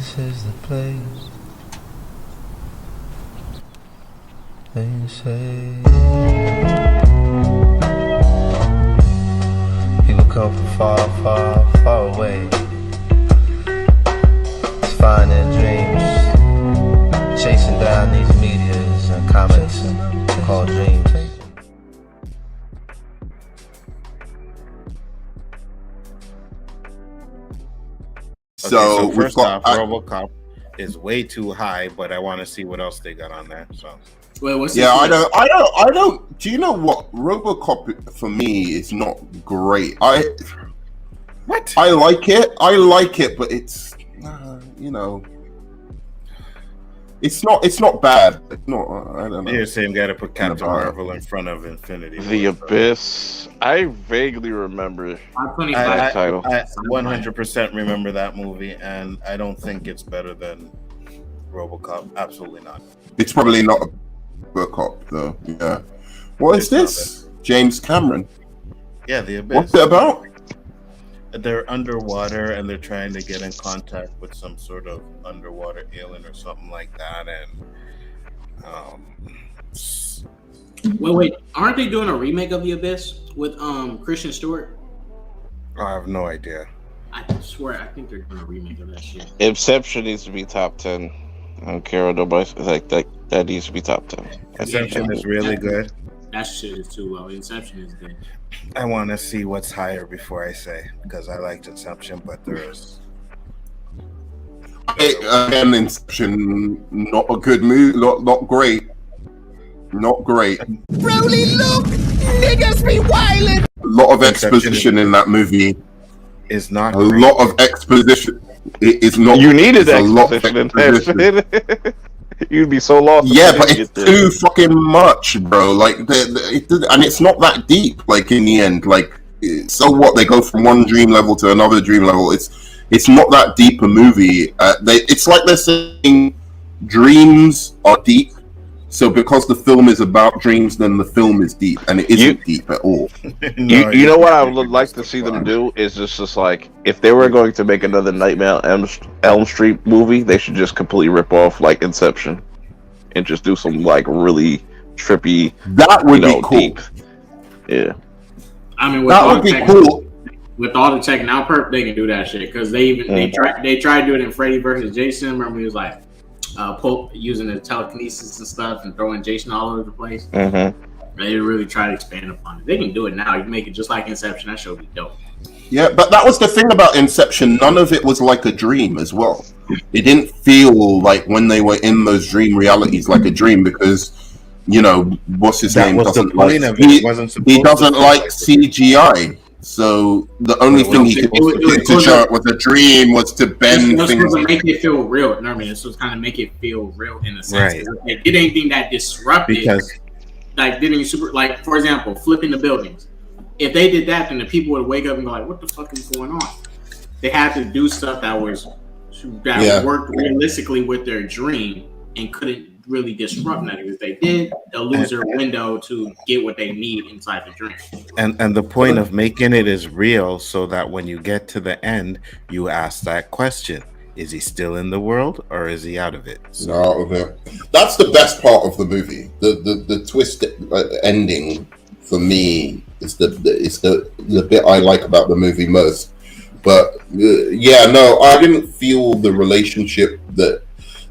This is the place they say people come from far, far, far away to find their dreams, chasing down these meteors and comets called dreams. So first off, RoboCop is way too high, but I want to see what else they got on there. So, wait, what's yeah, I don't. Do you know what RoboCop for me is not great? I like it, but it's it's not bad. It's not. I don't know. You're saying got to put Captain Marvel in front of Infinity War. The Abyss. I vaguely remember that title. I 100% remember that movie, and I don't think it's better than RoboCop. Absolutely not. It's probably not a RoboCop though. Yeah. What is this? James Cameron. Yeah, The Abyss. What's it about? They're underwater and they're trying to get in contact with some sort of underwater alien or something like that. And wait, aren't they doing a remake of The Abyss with Christian Stewart? I have no idea. I swear, I think they're doing a remake of that shit. Inception needs to be top 10. I don't care what nobody like that needs to be top 10. Inception is really good. That shit is too low. Inception is good. I want to see what's higher before I say, because I liked Inception, but there's again, Inception, not a good movie, not great. Broly, look, niggas be wildin'. A lot of exposition in that movie. Is not a great. Lot of exposition. It is not. You needed exposition in that. You'd be so lost. Yeah, but it's too fucking much, bro. Like, and it's not that deep. Like in the end, like, so what? They go from one dream level to another dream level. It's not that deep a movie. It's like they're saying dreams are deep. So because the film is about dreams, then the film is deep, and it isn't deep at all. You know what I would like to see them do is just like, if they were going to make another Nightmare on Elm Street movie, they should just completely rip off like Inception and just do some like really trippy. That would be cool. Deep. Yeah, I mean, that would be cool. With all the tech now, perp, they can do that shit because they tried to do it in Freddy versus Jason. Remember, he was like. Pope using the telekinesis and stuff and throwing Jason all over the place. Mm-hmm. They really try to expand upon it. They can do it now. You can make it just like Inception. That show would be dope. Yeah, but that was the thing about Inception. None of it was like a dream as well. It didn't feel like when they were in those dream realities like a dream because, what's his name? Doesn't like, he doesn't like CGI. So the only thing he could do to show it was a dream was to bend things. This was to make it feel real. You know what I mean? This was kind of make it feel real in a sense. Right. It did anything that disrupted. Because, like, didn't super like, for example, flipping the buildings. If they did that, then the people would wake up and go like, "What the fuck is going on?" They had to do stuff that worked realistically with their dream and couldn't really disrupt nothing. If they did, they'll lose their window to get what they need inside the dream. And the point of making it is real, so that when you get to the end, you ask that question: is he still in the world or is he out of it? So, out of it. That's the best part of the movie. The twist ending for me is the bit I like about the movie most. But I didn't feel the relationship that.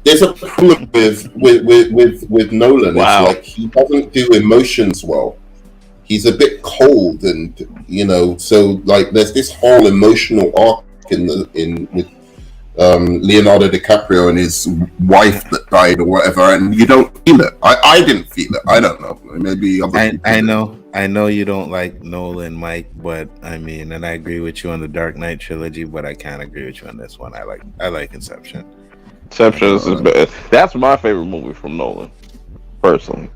There's a problem with Nolan. Wow. It's like he doesn't do emotions well. He's a bit cold, and so like there's this whole emotional arc with Leonardo DiCaprio and his wife that died or whatever, and you don't feel it. I didn't feel it. I don't know. Maybe I know you don't like Nolan, Mike, but I mean, and I agree with you on the Dark Knight trilogy, but I can't agree with you on this one. I like Inception. Inception is better. That's my favorite movie from Nolan, personally.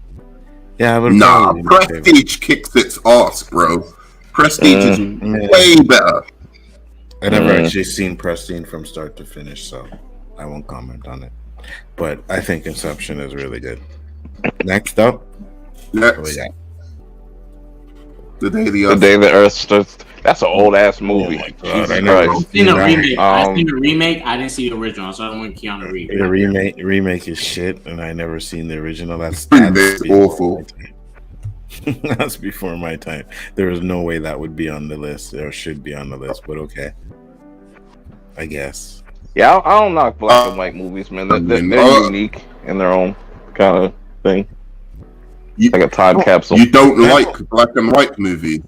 Yeah, but Prestige kicks its ass, bro. Prestige is way better. I never actually seen Prestige from start to finish, so I won't comment on it. But I think Inception is really good. Next up, the day the Earth starts. That's an old ass movie. God, Jesus I never Christ. I've seen a remake. I've Um, seen a remake. I didn't see the original, so I don't want Keanu Reeves. The remake is shit, and I never seen the original. That's It's awful. That's before my time. There is no way that would be on the list or should be on the list, but okay, I guess. Yeah, I don't knock black and white movies, man. They're unique in their own kind of thing. Like a time capsule. You don't like black and white movies?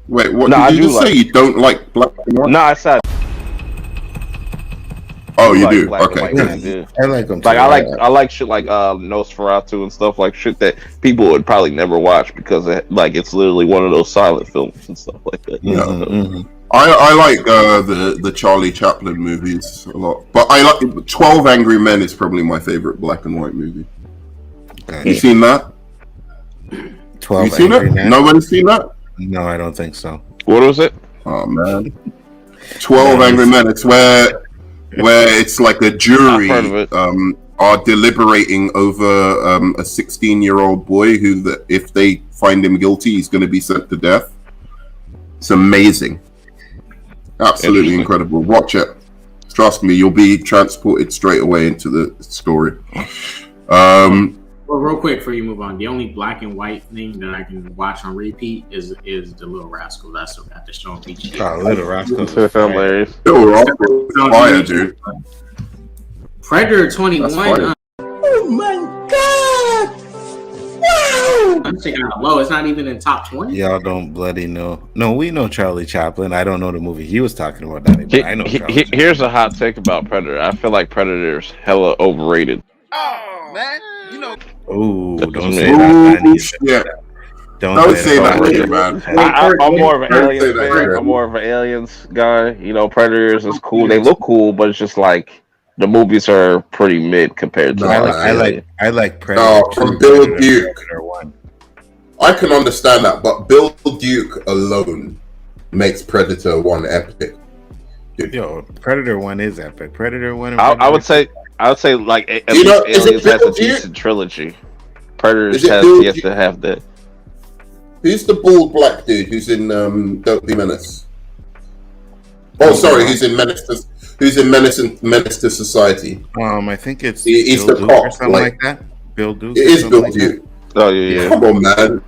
Wait, what No, did you just like say? You don't like black and white? No, I said. Oh, you like do? black and Okay. white movies, yeah. I like them. Like I like shit like Nosferatu and stuff, like shit that people would probably never watch because it's literally one of those silent films and stuff like that. Yeah. Mm-hmm. I like the Charlie Chaplin movies a lot, but I like 12 Angry Men is probably my favorite black and white movie. Okay. You seen that? 12 You seen Angry it? Men? Nobody's seen that? No, I don't think so. What was it? Oh man, 12 Angry Men. It's where it's like a jury I've heard of it. Are deliberating over a 16-year-old boy who, if they find him guilty, he's going to be sent to death. It's amazing, absolutely incredible. Watch it. Trust me, you'll be transported straight away into the story. Well, real quick before you move on, the only black and white thing that I can watch on repeat is The Little Rascal. That's at the Sean Beach. Little Rascal. Hilarious. Fire, dude. Predator 21. Oh my God! Wow! I'm checking out low. It's not even in top 20. Y'all don't bloody know. No, we know Charlie Chaplin. I don't know the movie he was talking about, Danny, but I know Charlie. Here's a hot take about Predator. I feel like Predator's hella overrated. Oh man, you know. Oh, don't say that, Danny. Yeah. Don't say that, man. I'm more of an Don't aliens say that, fan. man. I'm more of an aliens guy. You know, Predators is cool. They look cool, but it's just like the movies are pretty mid compared to. No, I like Predator. No, from Bill Duke. Predator 1. I can understand that, but Bill Duke alone makes Predator 1 epic. Yo, Predator 1 is epic. Predator 1 and I would say like at You know, least is it Aliens has Bill a decent Duke? trilogy. Predators Is it has Bill yet Duke? to have that. Who's the bald black dude who's in Don't Be Menace? Oh, sorry, who's in Menace to Society? I think it's He's Bill the Duke cop, or something like that. Bill Duke. It or is something Bill like that. Duke. Oh yeah. Come on, man.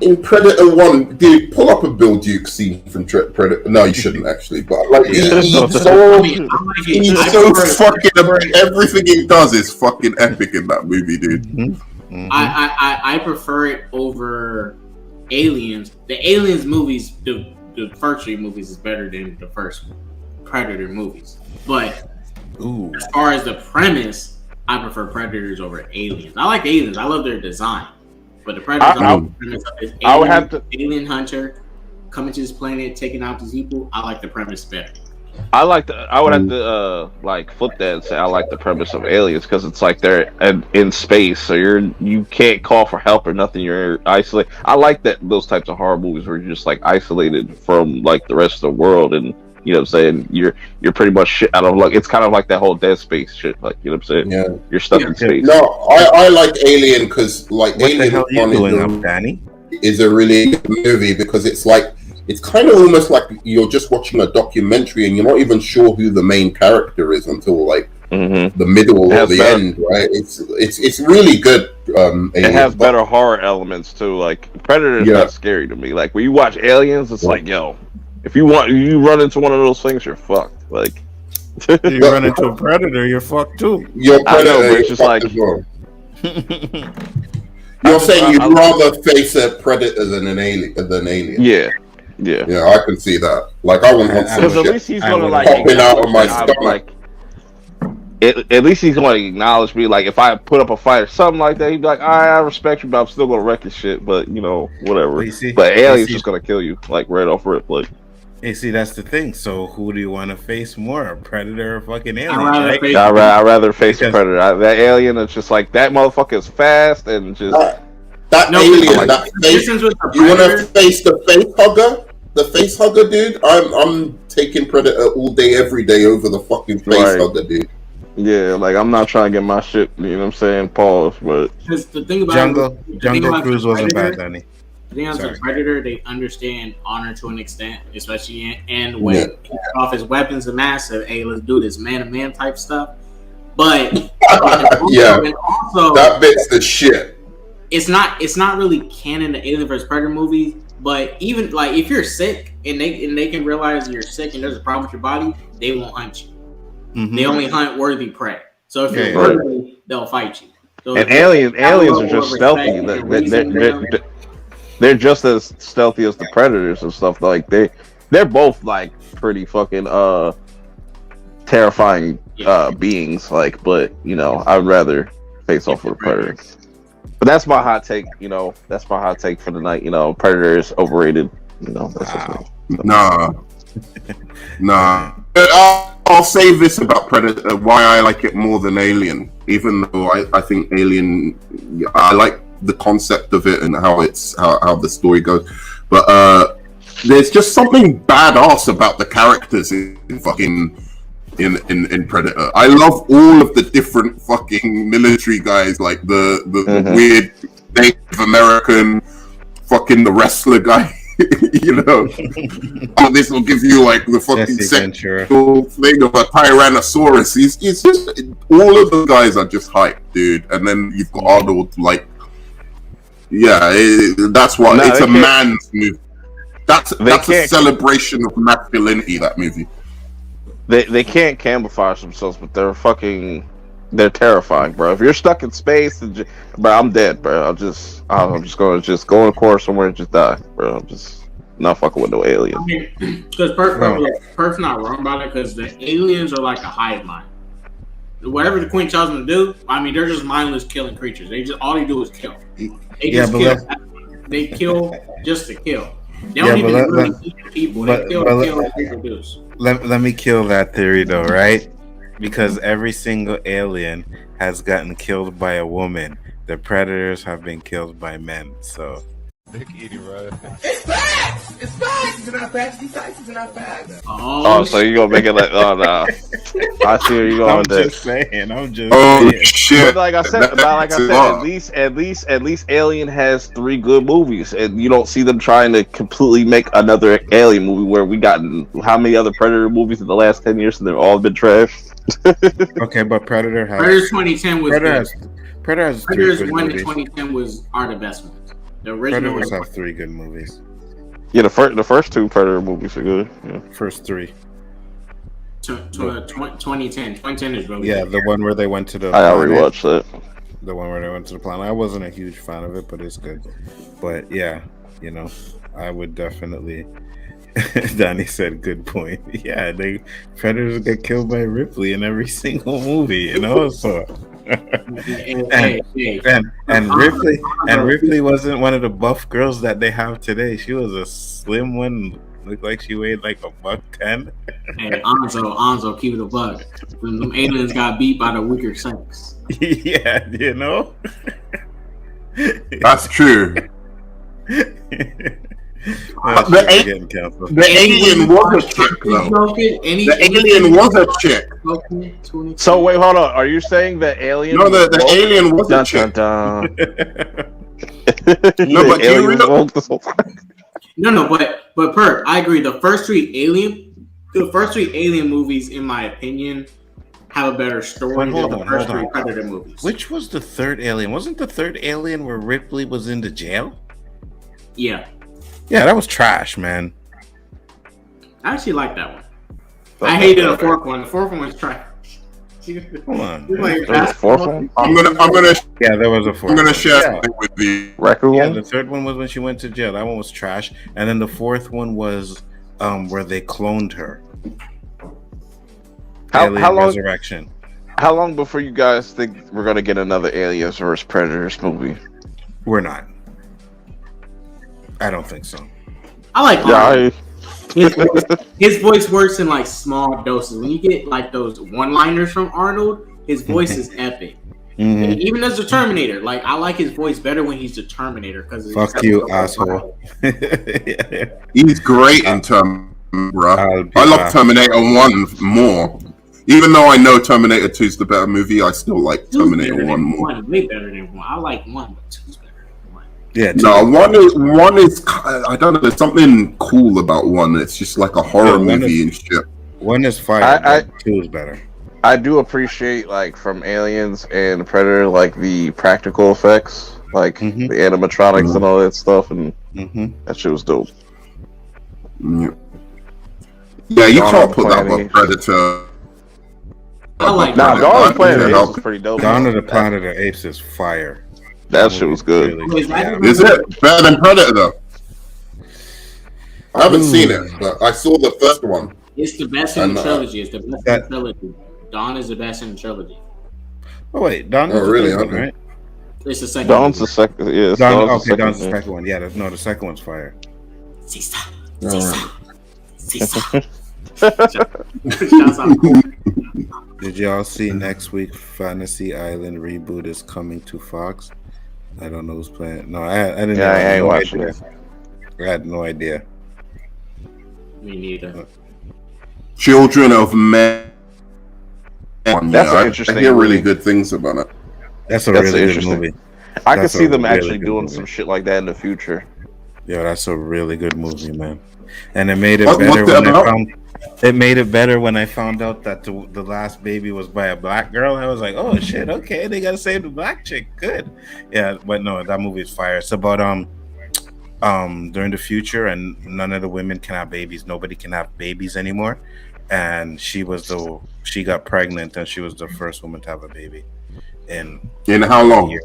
In Predator 1, dude, pull up a Bill Duke scene from Predator. No, you shouldn't actually, but like he's so fucking everything he does is fucking epic in that movie, dude. Mm-hmm. Mm-hmm. I prefer it over Aliens. The Aliens movies, the first three movies is better than the first Predator movies. But as far as the premise, I prefer Predators over Aliens. I like Aliens. I love their design. But the Predators the premise of this I would have to. alien hunter coming to this planet, taking out these people. I like the premise better. I would have to like flip that and say I like the premise of Aliens because it's like they're in space, so you can't call for help or nothing. You're isolated. I like those types of horror movies where you're just like isolated from like the rest of the world, and you know what I'm saying, you're pretty much shit out of luck. It's kind of like that whole Dead Space shit, like you know what I'm saying. Yeah, you're stuck in space. No, I like Alien because like What Alien the hell are you doing up, Danny? is a really good movie because it's kind of almost like you're just watching a documentary and you're not even sure who the main character is until like the middle or the end, right? It's really good. It has better horror elements too. Like Predator is not scary to me. Like when you watch Aliens, it's like, yo, if you run into one of those things, you're fucked. Like you run into a predator, you're fucked too. You're I know, but it's just like you're saying you'd rather face a predator than an alien. Yeah. I can see that. Like I wouldn't want some Because at shit least he's gonna like popping out of my acknowledge stomach. like. At least he's going to acknowledge me. Like, if I put up a fight or something like that, he'd be like, I respect you, but I'm still going to wreck your shit. But, you know, whatever. But Alien's just going to kill you, like, right off rip. Like, hey, see, that's the thing. So, who do you want to face more, a predator or fucking alien? I'd rather face a predator. That alien is just like, that motherfucker is fast and just... That alien, that face, you want to face the face hugger? The face hugger, dude? I'm taking Predator all day, every day over the fucking face hugger, dude. Yeah, like I'm not trying to get my shit, you know what I'm saying, pause, but the thing about Jungle Cruise wasn't bad, Danny. I think as a predator, they understand honor to an extent, especially and when he cut off his weapons of mass, said, "Hey, let's do this man to man type stuff." But also, that bit's the shit. It's not really canon to Alien vs Predator movies. But even like if you're sick and they can realize you're sick and there's a problem with your body, they won't hunt you. Mm-hmm. They only hunt worthy prey. So if you're worthy, they'll fight you. So and aliens are just stealthy. They're just as stealthy as the predators and stuff. Like they're both like pretty fucking terrifying beings. Like, but you know, I'd rather face off with a predator. But that's my hot take. You know, that's my hot take for the night. You know, Predator is overrated. You know, that's just me. Nah. I'll say this about Predator. Why I like it more than Alien, even though I think Alien, I like the concept of it and how the story goes. But there's just something badass about the characters in Predator. I love all of the different fucking military guys, like the weird Native American, fucking the wrestler guy. You know, this will give you like the fucking sexual thing of a Tyrannosaurus. He's just all of the guys are just hype, dude. And then you've got Arnold, like, that's what it's a man's movie. That's a celebration of masculinity. That movie. They can't camouflage themselves, but they're terrifying, bro. If you're stuck in space, bro, I'm dead, bro. I'm just gonna go in a corner somewhere and just die, bro. I'm just not fucking with no aliens. I mean, because Perf's not wrong about it, because the aliens are like a hive mind. Whatever the Queen tells them to do, I mean, they're just mindless killing creatures. All they do is kill. They just kill. They kill just to kill. They don't even really eat people. They kill and reproduce. Let me kill that theory though, right? Because every single alien has gotten killed by a woman. The predators have been killed by men. So it's facts! It's facts! It's not facts. These facts is not facts. Oh, so you gonna make it like? Oh no! I see where you going with that. I'm just saying. Shit! But like I said, at least Alien has 3 good movies, and you don't see them trying to completely make another Alien movie where we got how many other Predator movies in the last 10 years, and they've all been trash. Okay, but Predator 2010 was Predator's 1 in 2010 are the best ones. The original Predators have 3 good movies. Yeah, the first 2 Predator movies are good. Yeah. First 3. 2010 is really good. The one where they went to the. I already watched that. The one where they went to the planet. I wasn't a huge fan of it, but it's good. But yeah, you know, I would definitely. Donnie said, "Good point." Yeah, Predators get killed by Ripley in every single movie, you know. So. and Ripley wasn't one of the buff girls that they have today. She was a slim one, looked like she weighed like $110. Hey, Anzo, keep it a buck. When them aliens got beat by the weaker sex. Yeah, you know. That's true. The alien was a chick, though. The alien was a chick. So wait, hold on. Are you saying the alien? No, the alien was a chick. No, but but Per, I agree. The first three alien movies, in my opinion, have a better story than the first 3 Predator movies. Which was the third alien? Wasn't the third alien where Ripley was in the jail? Yeah. Yeah, that was trash, man. I actually like that one. I hated the 4th one. The 4th one was trash. Hold on. The 4th one? I'm gonna. Yeah, there was a 4th. I'm gonna share something with you. Raccoon? Yeah, the 3rd one was when she went to jail. That one was trash. And then the 4th one was where they cloned her. How long? Resurrection. How long before you guys think we're gonna get another Aliens vs Predators movie? We're not. I don't think so. I like his voice works in like small doses. When you get like those one-liners from Arnold, his voice is epic. Mm-hmm. Even as the Terminator, like I like his voice better when he's the Terminator because fuck you, asshole. He's great in Terminator. I love Terminator 1 more. Even though I know Terminator 2 is the better movie, I still like Terminator 1 more. Way better than 1. I like 1, but 2's better than 1. Yeah, No, one is I don't know. There's something cool about one. It's just like a horror movie and shit. One is fire, I but two is better. I do appreciate like from Aliens and Predator, like the practical effects, like the animatronics and all that stuff, and that shit was dope. Yeah, you can't put that above Predator. I like Dawn of the Planet of the Apes was pretty dope. Dawn of the Planet of the Apes is fire. That shit was good. Really good. Is it better than Predator though? I haven't seen it, but I saw the first one. It's the best in the trilogy. It's the best in the trilogy. Dawn is the best in the trilogy. Oh wait, Dawn is really? the second one, right? It's the second. Dawn's the second. Yeah, Dawn's the second one. Yeah, the second one's fire. Did y'all see next week Fantasy Island reboot is coming to Fox? I don't know who's playing. No, I didn't. Yeah, I ain't watching it. I had no idea. Me neither. Children of Men. That's interesting. I hear really good things about it. That's a really good movie. I could see them actually doing some shit like that in the future. Yeah, that's a really good movie, man. And it made it better when I found. It made it better when I found out that the last baby was by a black girl. I was like, oh shit, okay, they gotta save the black chick. Good. Yeah, but no, that movie is fire. It's about during the future, and none of the women can have babies. Nobody can have babies anymore. And she got pregnant, and she was the first woman to have a baby. In how long?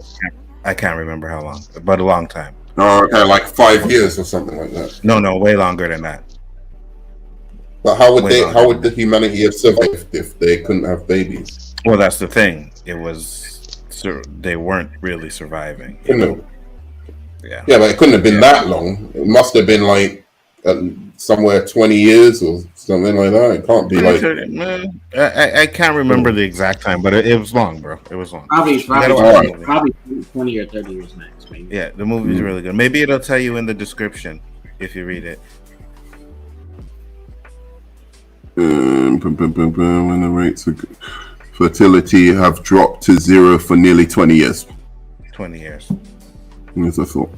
I can't remember how long, but a long time. Oh, okay, like 5 years or something like that. No, way longer than that. But how would the humanity have survived if they couldn't have babies? Well, that's the thing. It was they weren't really surviving. Yeah, but it couldn't have been that long. It must have been like somewhere 20 years or something like that. It can't be like. I can't remember the exact time, but it was long, bro. It was long. Probably 20 or 30 years max. Maybe. Yeah, the movie is really good. Maybe it'll tell you in the description if you read it. When the rates of fertility have dropped to 0 for nearly 20 years. 20 years. As I thought.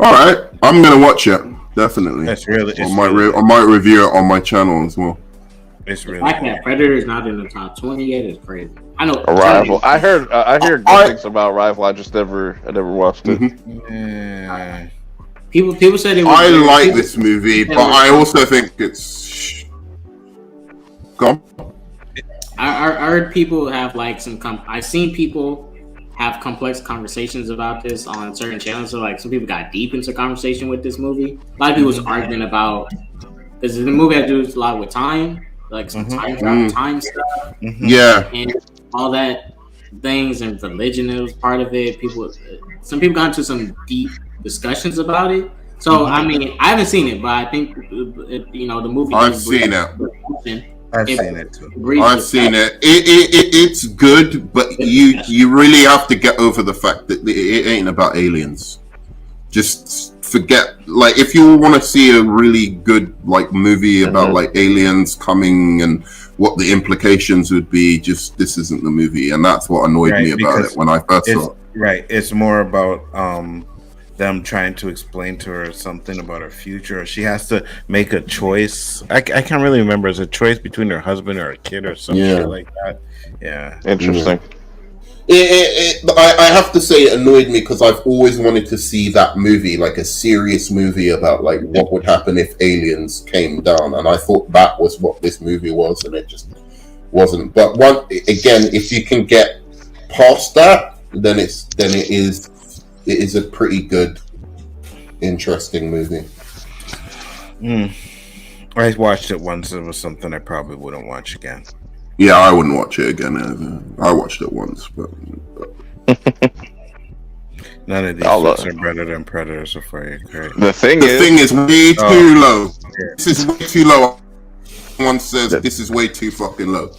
All right, I'm gonna watch it definitely. That's really. I might review it on my channel as well. It's really. Like that Predator is not in the top 20 yet. It's crazy. I know. Arrival. I hear good things about Arrival. I never watched it. Yeah. People said it was. I like this movie, but I also think it's. Go. I heard people have like I've seen people have complex conversations about this on certain channels. So like some people got deep into conversation with this movie. A lot of people was arguing about because the movie had to do a lot with time, like some time stuff. Yeah, and all that things and religion. It was part of it. Some people got into some deep discussions about it. So I mean, I haven't seen it, but I think the movie. I've seen it. I've seen it too. I've seen it. It's good, but you really have to get over the fact that it ain't about aliens. Just forget. Like, if you want to see a really good like movie about like aliens coming and what the implications would be, this isn't the movie, and that's what annoyed me about it when I first saw it. Right. It's more about them trying to explain to her something about her future. She has to make a choice. I can't really remember. It's a choice between her husband or a kid or something like that. Yeah. Interesting. I have to say it annoyed me because I've always wanted to see that movie, like a serious movie about like what would happen if aliens came down, and I thought that was what this movie was, and it just wasn't. But if you can get past that, then it is a pretty good, interesting movie. I watched it once. It was something I probably wouldn't watch again. Yeah, I wouldn't watch it again either. I watched it once, but none of these are better than Predators are for you. Great. The thing is way too low. Yeah. This is way too low. Someone says this is way too fucking low.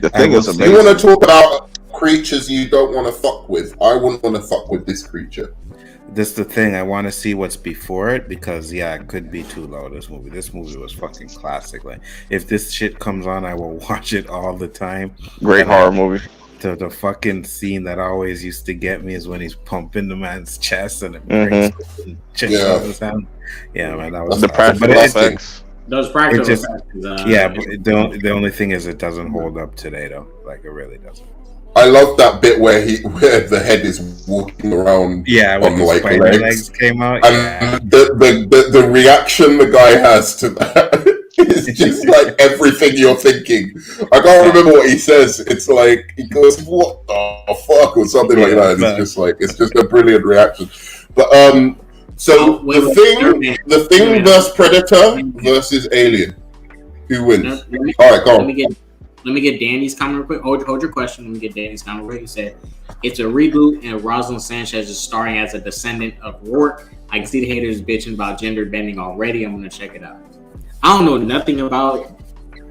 The thing is amazing. You want to talk about creatures you don't want to fuck with? I wouldn't want to fuck with this creature. This is the thing. I want to see what's before it because it could be too low. This movie was fucking classic. Like, if this shit comes on, I will watch it all the time. Great horror movie. the fucking scene that always used to get me is when he's pumping the man's chest and it breaks and chips out his hand. Yeah, man, that was the awesome. practical effects. Those practical just, effects. But the only thing is it doesn't hold up today though. Like it really doesn't. I love that bit where the head is walking around. Yeah, when the spider legs came out. And the reaction the guy has to that is just like everything you're thinking. I can't remember what he says. It's like he goes, "What the fuck?" or something like that. It's just a brilliant reaction. But so the thing versus Predator versus Alien. Who wins? All right, go on. Let me get Danny's comment real quick. Hold your question. Let me get Danny's comment real quick. He said, it's a reboot and Rosalind Sanchez is starring as a descendant of Rourke. I can see the haters bitching about gender bending already. I'm going to check it out. I don't know nothing about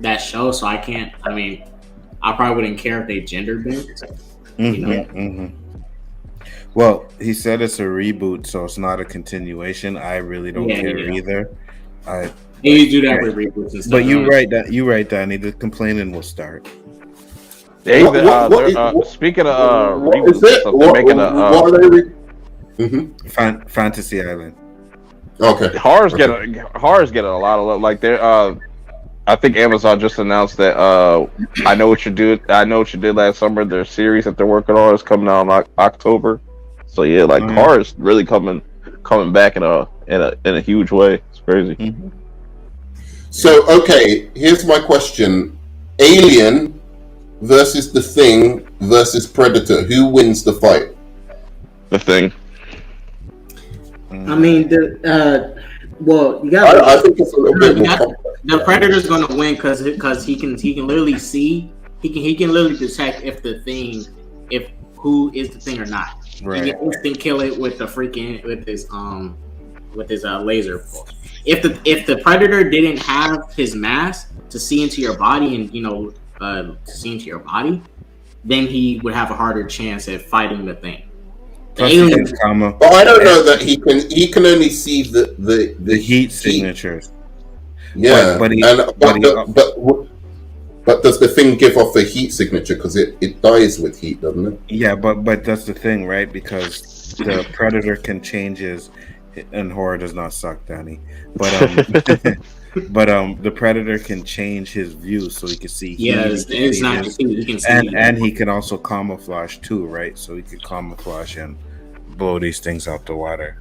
that show, so I probably wouldn't care if they gender bent. Well, he said it's a reboot, so it's not a continuation. I really don't care either. You do that with reboots and stuff. But you're right, Danny. The complaining will start. Speaking of reboots, they're making a Fantasy Island. Okay. Horror's getting a lot of love. Like I think Amazon just announced that I Know What You Did Last Summer. Their series that they're working on is coming out in October. So yeah, horror's really coming back in a huge way. It's crazy. Mm-hmm. So, okay, here's my question. Alien versus The Thing versus Predator. Who wins the fight? The Thing. I mean, you got. I think it's a little bit more complex. The Predator's going to win because he can literally see, he can literally detect who is the thing or not. Right. He can instant kill it with his laser pulse. If the Predator didn't have his mask to see into your body then he would have a harder chance at fighting the thing. But I don't know that he can only see the heat signatures. Yeah, but does the thing give off a heat signature because it dies with heat, doesn't it? Yeah, but that's the thing, right? Because the Predator can change his. And horror does not suck, Danny. But the Predator can change his view so he can see. Yeah, it's not just he can see. And he can also camouflage too, right? So he can camouflage and blow these things out the water.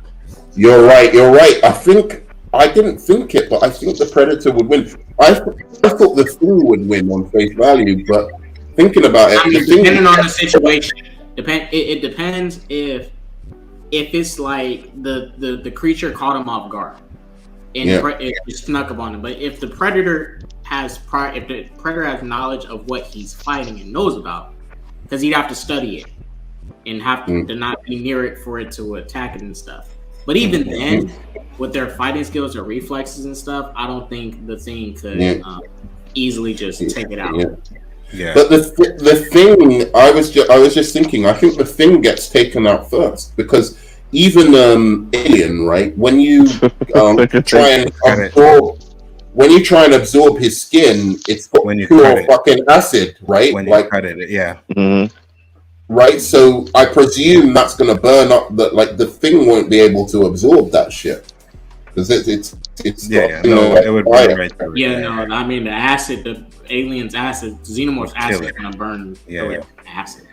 You're right. I didn't think it, but I think the Predator would win. I thought the Thing would win on face value, but thinking about it, depending on the situation, it depends if it's like the creature caught him off guard and it snuck up on him. But if the Predator has knowledge of what he's fighting and knows about, because he'd have to study it and have to not be near it for it to attack it and stuff. But even then, with their fighting skills or reflexes and stuff, I don't think the Thing could easily just take it out. Yeah. But the Thing, I was just thinking, I think the Thing gets taken out first because even Alien, right? When you try and absorb his skin, it's pure fucking acid, right? When you cut it, yeah. Mm-hmm. Right, so I presume that's going to burn up. The Thing won't be able to absorb that shit because it's it would burn right through. I mean the acid, the alien's acid, xenomorph's acid is going to burn acid.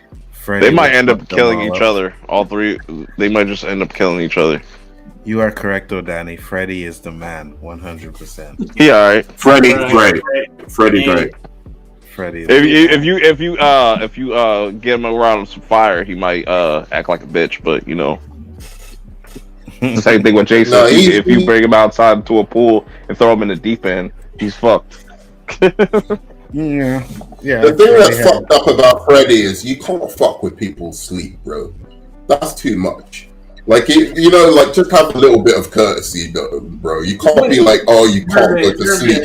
They might end up killing each other. All three, they might just end up killing each other. You are correct, though, Danny. Freddy is the man, 100%. He alright. Freddy's great. Freddy. If you get him around some fire, he might act like a bitch. But the same thing with Jason. If you bring him outside to a pool and throw him in the deep end, he's fucked. Yeah. The thing that's fucked up about Freddy is you can't fuck with people's sleep, bro. That's too much. Like just have a little bit of courtesy, though, bro. You can't be like, oh, you can't go to sleep.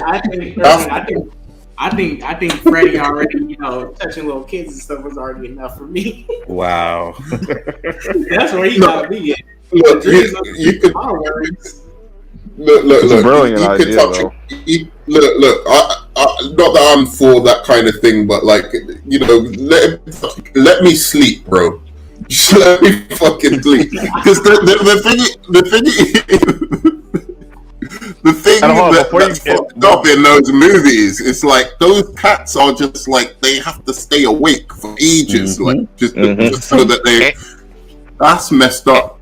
I think Freddy already, touching little kids and stuff was already enough for me. Wow. That's where he got me. Look, you could. Look. It's a brilliant idea, though. not that I'm for that kind of thing, but like, you know, let me sleep, bro. Just let me fucking sleep. Because the thing that's fucked up in those movies, it's like those cats are just like, they have to stay awake for ages, like just so that that's messed up.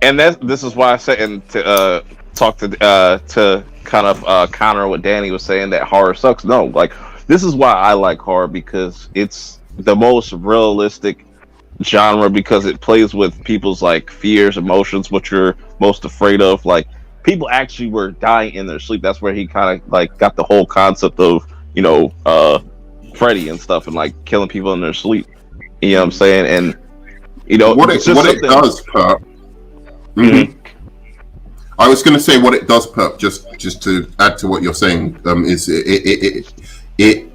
And this is why I said, and to talk to kind of counter what Danny was saying, that horror sucks. No, like, this is why I like horror, because it's the most realistic genre, because it plays with people's like fears, emotions, what you're most afraid of. Like, people actually were dying in their sleep. That's where he kind of like got the whole concept of, you know, Freddy and stuff, and like killing people in their sleep. You know what I'm saying? And you know what it does, Perp. I was going to say what it does, Perp, just to add to what you're saying, is it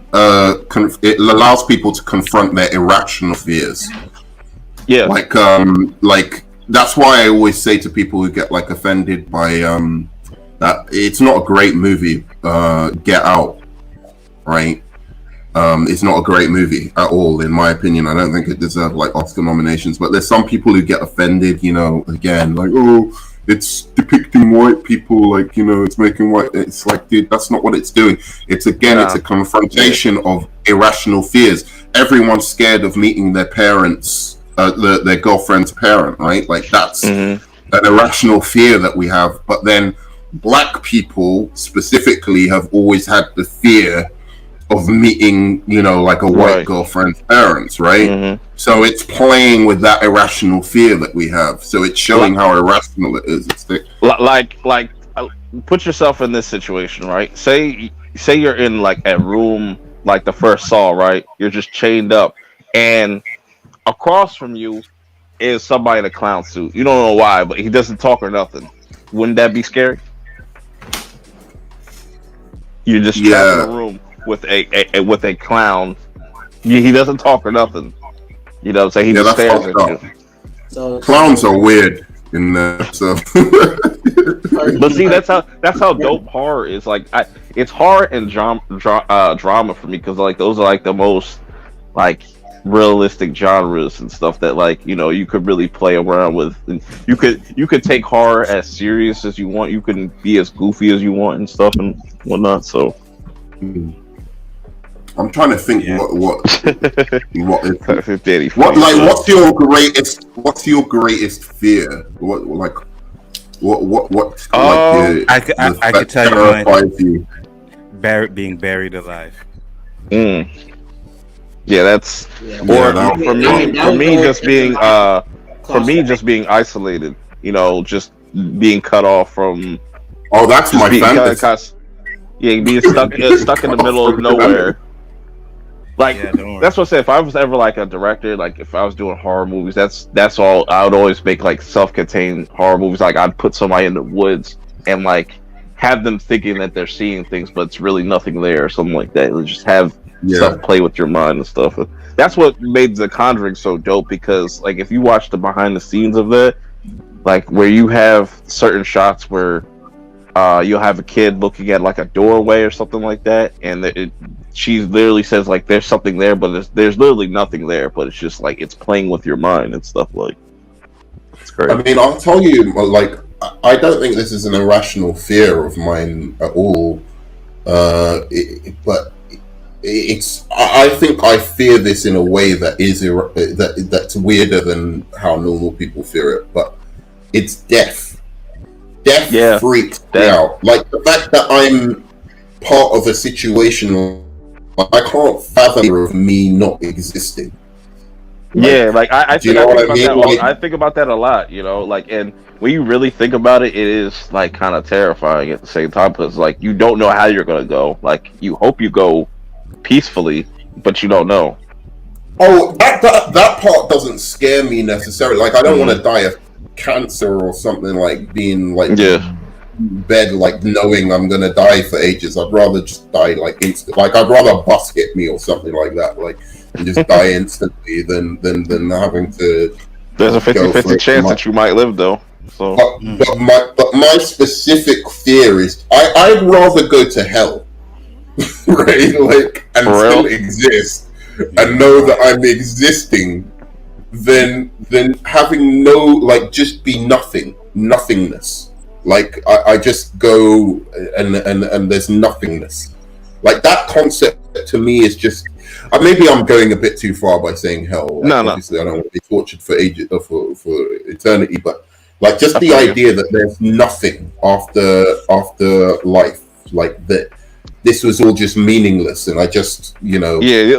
allows people to confront their irrational fears. Yeah, like that's why I always say to people who get like offended by that it's not a great movie. Get Out, right? It's not a great movie at all, in my opinion. I don't think it deserved like Oscar nominations. But there's some people who get offended, you know, again, like, oh, it's depicting white people, like, you know, it's making white. It's like, dude, that's not what it's doing. It's it's a confrontation of irrational fears. Everyone's scared of meeting their parents, their girlfriend's parent, right? Like, that's an irrational fear that we have. But then black people specifically have always had the fear of meeting, you know, like a white girlfriend's parents, right? So it's playing with that irrational fear that we have. So it's showing how irrational it is. It's like put yourself in this situation, right? Say you're in like a room like the first Saw, right? You're just chained up, and across from you is somebody in a clown suit. You don't know why, but he doesn't talk or nothing. Wouldn't that be scary? You're just trapped in a room with a clown. He doesn't talk or nothing. You know what I'm saying? He just stares at you. So clowns are weird in there. So, but see, that's how dope horror is. Like, it's horror and drama for me, because like those are like the most like realistic genres and stuff that, like, you know, you could really play around with. And you could take horror as serious as you want. You can be as goofy as you want and stuff and whatnot. So. I'm trying to think what is what's your greatest fear? What I could tell you mine. Being buried alive. Yeah, that's for me just being isolated. You know, just being cut off from. Oh, that's my fantasy. Yeah, being stuck in the middle of nowhere. Like, that's what I said. If I was ever like a director, like if I was doing horror movies, that's all. I would always make like self-contained horror movies. Like, I'd put somebody in the woods and like have them thinking that they're seeing things, but it's really nothing there or something like that. And just have stuff play with your mind and stuff. That's what made The Conjuring so dope, because like if you watch the behind the scenes of that, like where you have certain shots where you'll have a kid looking at like a doorway or something like that, and she literally says like there's something there, but there's literally nothing there, but it's just like it's playing with your mind and stuff. Like, it's crazy. I mean, I'll tell you, like, I don't think this is an irrational fear of mine at all, but it's. I think I fear this in a way that is that's weirder than how normal people fear it, but it's death. Death freaks me out. Like, the fact that I'm part of a situation, I can't fathom of me not existing. Like, like I think about that a lot, you know, like, and when you really think about it, it is like kind of terrifying at the same time, because like you don't know how you're gonna go. Like, you hope you go peacefully, but you don't know. Oh, that part doesn't scare me necessarily. Like, I don't want to die of cancer or something, like being like bed, like knowing I'm gonna die for ages. I'd rather just die like instant. Like, I'd rather a bus get me or something like that, like, and just die instantly than having to. There's a 50-50 chance that you might live though. So, but my specific fear is I'd rather go to hell right? Like, and For still real? exist, and know that I'm existing, then having no, like, just be nothingness. Like I just go and there's nothingness. Like that concept to me is just. Maybe I'm going a bit too far by saying hell. Like, No. obviously, I don't want to be tortured for ages for eternity, but like just I the feel you. idea that there's nothing after life, like that. This was all just meaningless, and I just, Yeah,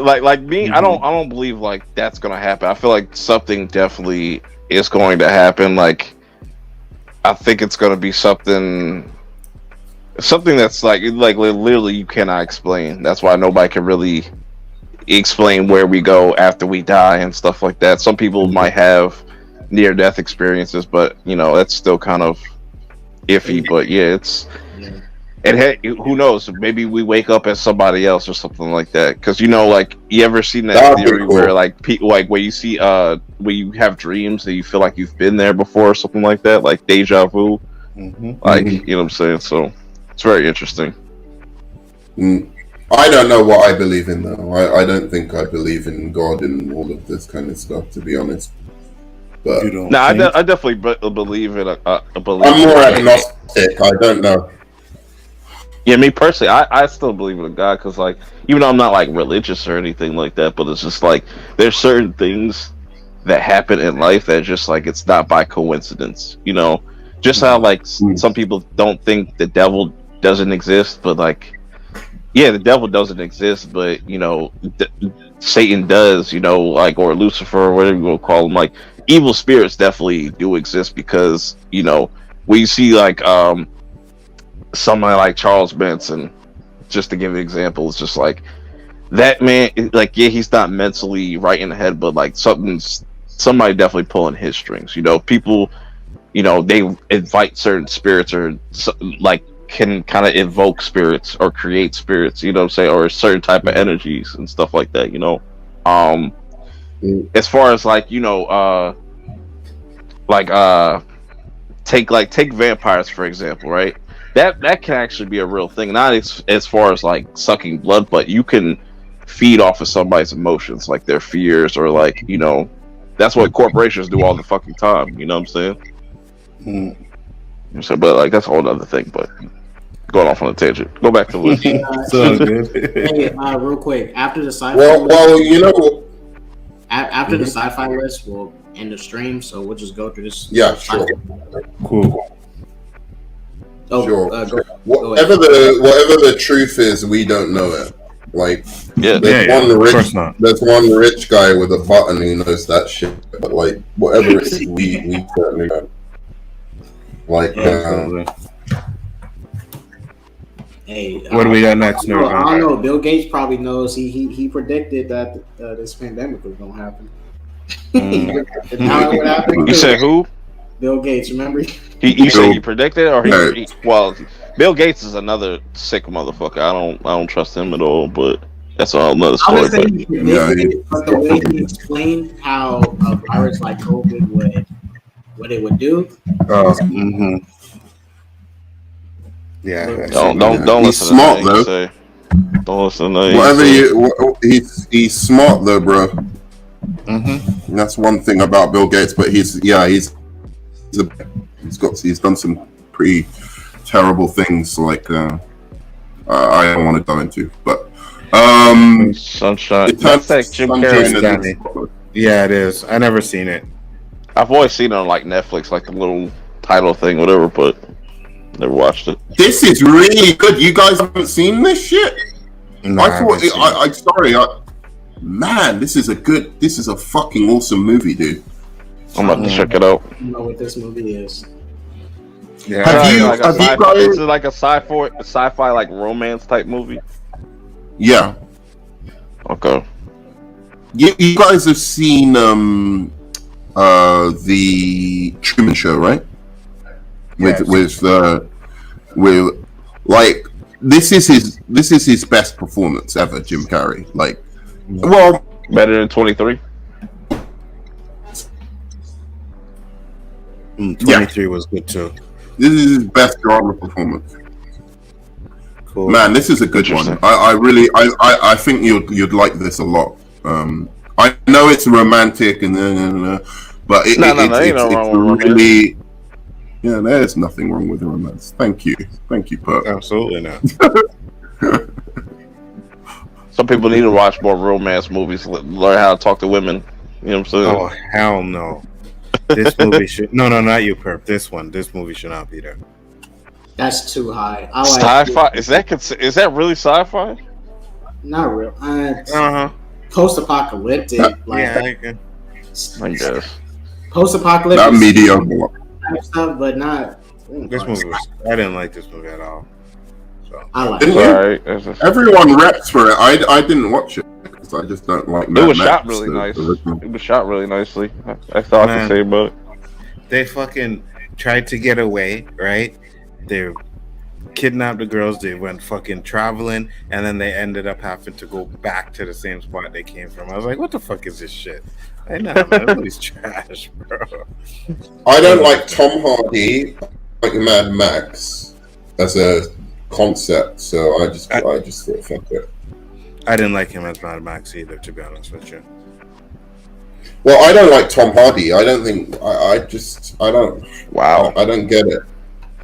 like me, Mhm. I don't believe like that's gonna happen. I feel like something definitely is going to happen. Like I think it's gonna be something that's like literally you cannot explain. That's why nobody can really explain where we go after we die and stuff like that. Some people might have near death experiences, but that's still kind of iffy. But yeah, who knows? Maybe we wake up as somebody else or something like that. Because like you ever seen that That'd be theory cool. where like people like where you see where you have dreams that you feel like you've been there before or something like that, like deja vu. Like Mhm. you know what I'm saying? So it's very interesting. I don't know what I believe in though. I don't think I believe in God and all of this kind of stuff, to be honest. But You don't No, I think? definitely believe in a belief. I'm more in- agnostic. I don't know. Yeah, me personally, I still believe in a God because, like, even though I'm not like religious or anything like that, but it's just like there's certain things that happen in life that just like it's not by coincidence, Just how like some people don't think the devil doesn't exist, but like, yeah, the devil doesn't exist, but Satan does, like or Lucifer or whatever you want to call them, like evil spirits definitely do exist because when you see like somebody like Charles Manson, just to give an example, it's just like that man, like, yeah, he's not mentally right in the head, but like somebody definitely pulling his strings. People, they invite certain spirits or like can kind of evoke spirits or create spirits, what I'm saying, or a certain type of energies and stuff like that. As far as like take vampires for example, right? That can actually be a real thing. Not as far as like sucking blood, but you can feed off of somebody's emotions, like their fears, or like that's what corporations do all the fucking time. You know what I'm saying? So, but like that's a whole other thing. But going off on a tangent. Go back to the list. So good. Hey, real quick, after the sci-fi Well, after the sci-fi list, we'll end the stream. So we'll just go through this. Yeah, sure. Cool. Oh, Sure. go Whatever ahead. the truth is, we don't know it. Like, Yeah. Of course not. there's one rich guy with a button who knows that shit. But like, whatever it is, we certainly don't. Like, Absolutely. Hey, What do we got next, I don't Nerd? know. Bill Gates probably knows. He predicted that this pandemic was gonna happen. Now what happened? You said who? Bill Gates. Remember? You said he predicted, or No. well, Bill Gates is another sick motherfucker. I don't trust him at all. But that's another I story. would say But he predicted it, but the way he explained how a virus like COVID what it would do. Yeah. don't He's listen smart, to though. that. Say. Don't listen to that. Whatever he's smart though, bro. That's one thing about Bill Gates, but he's done some pretty terrible things. Like I don't want to go into, but Sunshine. it That's turns that Jim Sunshine Carrey. into- Yeah, it is. I never seen it. I've always seen it on like Netflix, like the little title thing, whatever, but never watched it. This is really good. You guys haven't seen this shit? No, I thought man, this is a fucking awesome movie, dude. I'm about to check it out. You know what this movie is? Yeah. Have you guys- Is it like a sci-fi like romance type movie? Yeah. Okay. You guys have seen the Truman Show, right? With like this is his best performance ever, Jim Carrey. Like, well, Better than 23. 23 was good too. this is his best drama performance. Cool. Man, this is a good one. I think you'd like this a lot. I know it's romantic and but it's really. Yeah, there's nothing wrong with romance. Thank you, Perk. Absolutely not. Some people need to watch more romance movies, learn how to talk to women. You know what I'm saying? Oh hell no! This movie should not you, Perp. This movie should not be there. That's too high. I like sci-fi. Is that really sci-fi? Not real. Post-apocalyptic. I guess. Post-apocalyptic. Not mediocre. Stuff, but not. This movie I didn't like this movie at all. So I like it. Everyone reps for it. I didn't watch it because I just don't like. It was shot really nice. It was shot really nicely. I thought the same about it. They fucking tried to get away, right? They kidnapped the girls. They went fucking traveling, and then they ended up having to go back to the same spot they came from. I was like, "What the fuck is this shit?" I know, man. That movie's trash, bro. I don't like Tom Hardy, like Mad Max, as a concept. So I just thought, fuck it. I didn't like him as Mad Max either, to be honest with you. Well, I don't like Tom Hardy. I don't think I don't. Wow. I don't get it.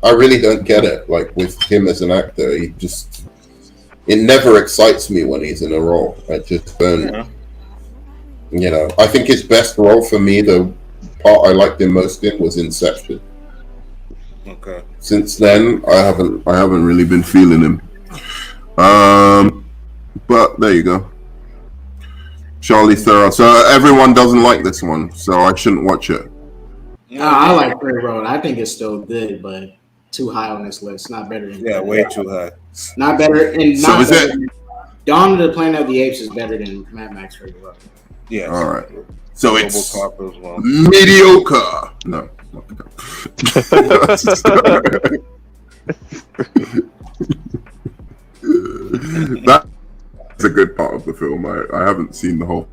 I really don't get it. Like with him as an actor, it never excites me when he's in a role. I just don't. Yeah. You know, I think his best role for me, the part I liked him most in, was Inception. Okay. Since then, I haven't really been feeling him. But there you go. Charlie Theron. So everyone doesn't like this one, so I shouldn't watch it. I like Fury Road. I think it's still good, but too high on this list. Not better than way too high. Not better, and So not is better it? than Dawn of the Planet of the Apes is better than Mad Max Fury Road. Yeah. All right. So it's as well. mediocre. No. That's a good part of the film. I haven't seen the whole.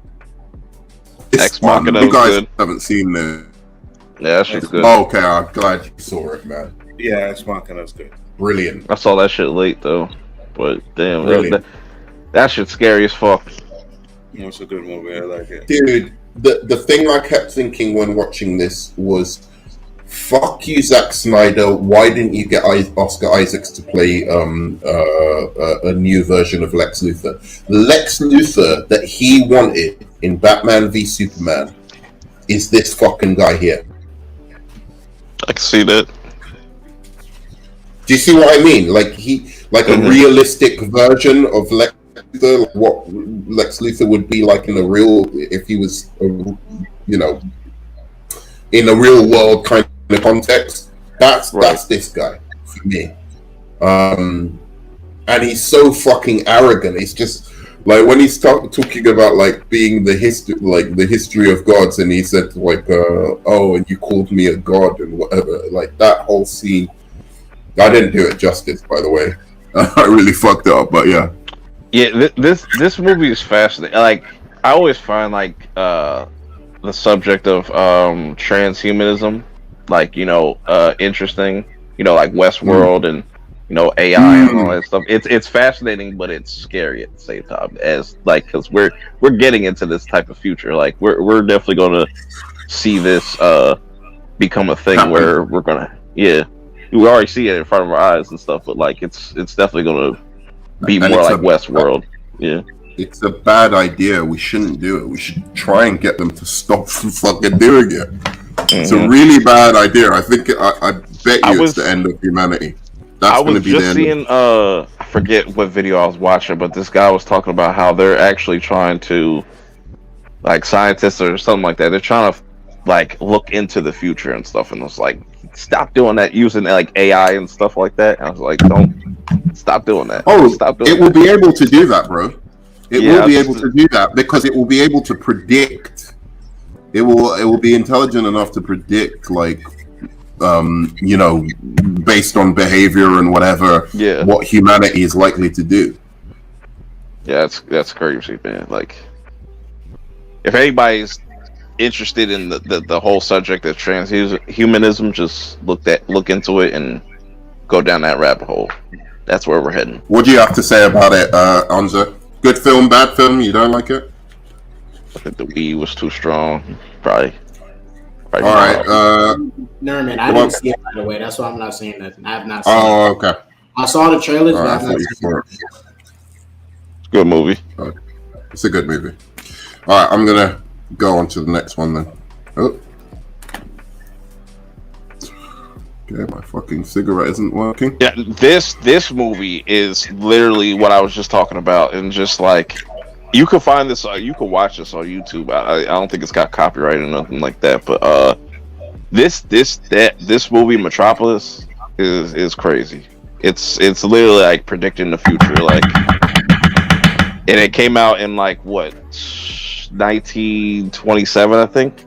Ex Machina You was guys good. haven't seen the. Yeah, that shit's good. Oh, okay, I'm glad you saw it, man. Yeah, Ex Machina's good. Brilliant. I saw that shit late though, but damn, Brilliant. that shit's scary as fuck. It's a good movie. I like it. Dude, the thing I kept thinking when watching this was, fuck you, Zack Snyder. Why didn't you get Oscar Isaacs to play a new version of Lex Luthor? The Lex Luthor that he wanted in Batman v Superman is this fucking guy here. I can see that. Do you see what I mean? Like a realistic version of Lex Luthor, like what Lex Luthor would be like in a real, if he was, in a real world kind of context. That's this guy for me. And he's so fucking arrogant. He's just like when he's talking about like being the history of gods, and he said like, "Oh, and you called me a god," and whatever. Like that whole scene. I didn't do it justice, by the way. I really fucked it up, but yeah. Yeah, this movie is fascinating. Like I always find like the subject of transhumanism, like interesting. Like Westworld and AI and all that stuff. It's fascinating, but it's scary at the same time. As like because we're getting into this type of future. Like we're definitely going to see this become a thing where we're gonna we already see it in front of our eyes and stuff. But like it's definitely going to be more like Westworld. Yeah. It's a bad idea. We shouldn't do it. We should try and get them to stop from fucking doing it. It's a really bad idea. I think I bet you it's the end of humanity. That's going to be the end. I was just seeing I forget what video I was watching, but this guy was talking about how they're actually trying to, like scientists or something like that, they're trying to like look into the future and stuff, and it's like, stop doing that, using like AI and stuff like that. And I was like, don't stop doing that. Stop doing it will be able to do that, bro. It will be able to do that because it will be able to predict. It will be intelligent enough to predict, like, based on behavior and whatever, what humanity is likely to do. Yeah, that's crazy, man. Like, if anybody's interested in the whole subject of transhumanism, just look into it and go down that rabbit hole. that's where we're heading. What do you have to say about it, Anza? Good film, bad film? You don't like it? I think the Wii was too strong. Probably all right. No, man, I didn't see it right away. That's why I'm not saying nothing. I have not seen it. Oh, okay. I saw the trailers, All but I right, have not seen it. Good movie. It's a good movie. All right, I'm gonna go on to the next one then. Oh. Okay, my fucking cigarette isn't working. Yeah, this movie is literally what I was just talking about, and just like you can find this, you can watch this on YouTube. I don't think it's got copyright or nothing like that, but this movie Metropolis is crazy. It's literally like predicting the future, like, and it came out in like what 1927, I think.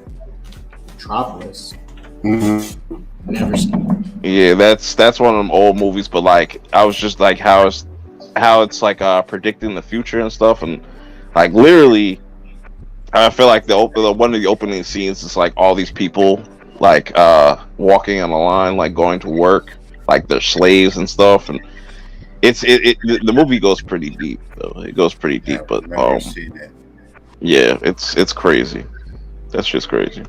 Metropolis. Mm-hmm. Never seen it. Yeah, that's one of them old movies, but like I was just like how it's like predicting the future and stuff, and like literally, I feel like the one of the opening scenes is like all these people like walking on a line, like going to work, like they're slaves and stuff, and the movie goes pretty deep though. It goes pretty deep, but yeah, it's crazy. That's just crazy.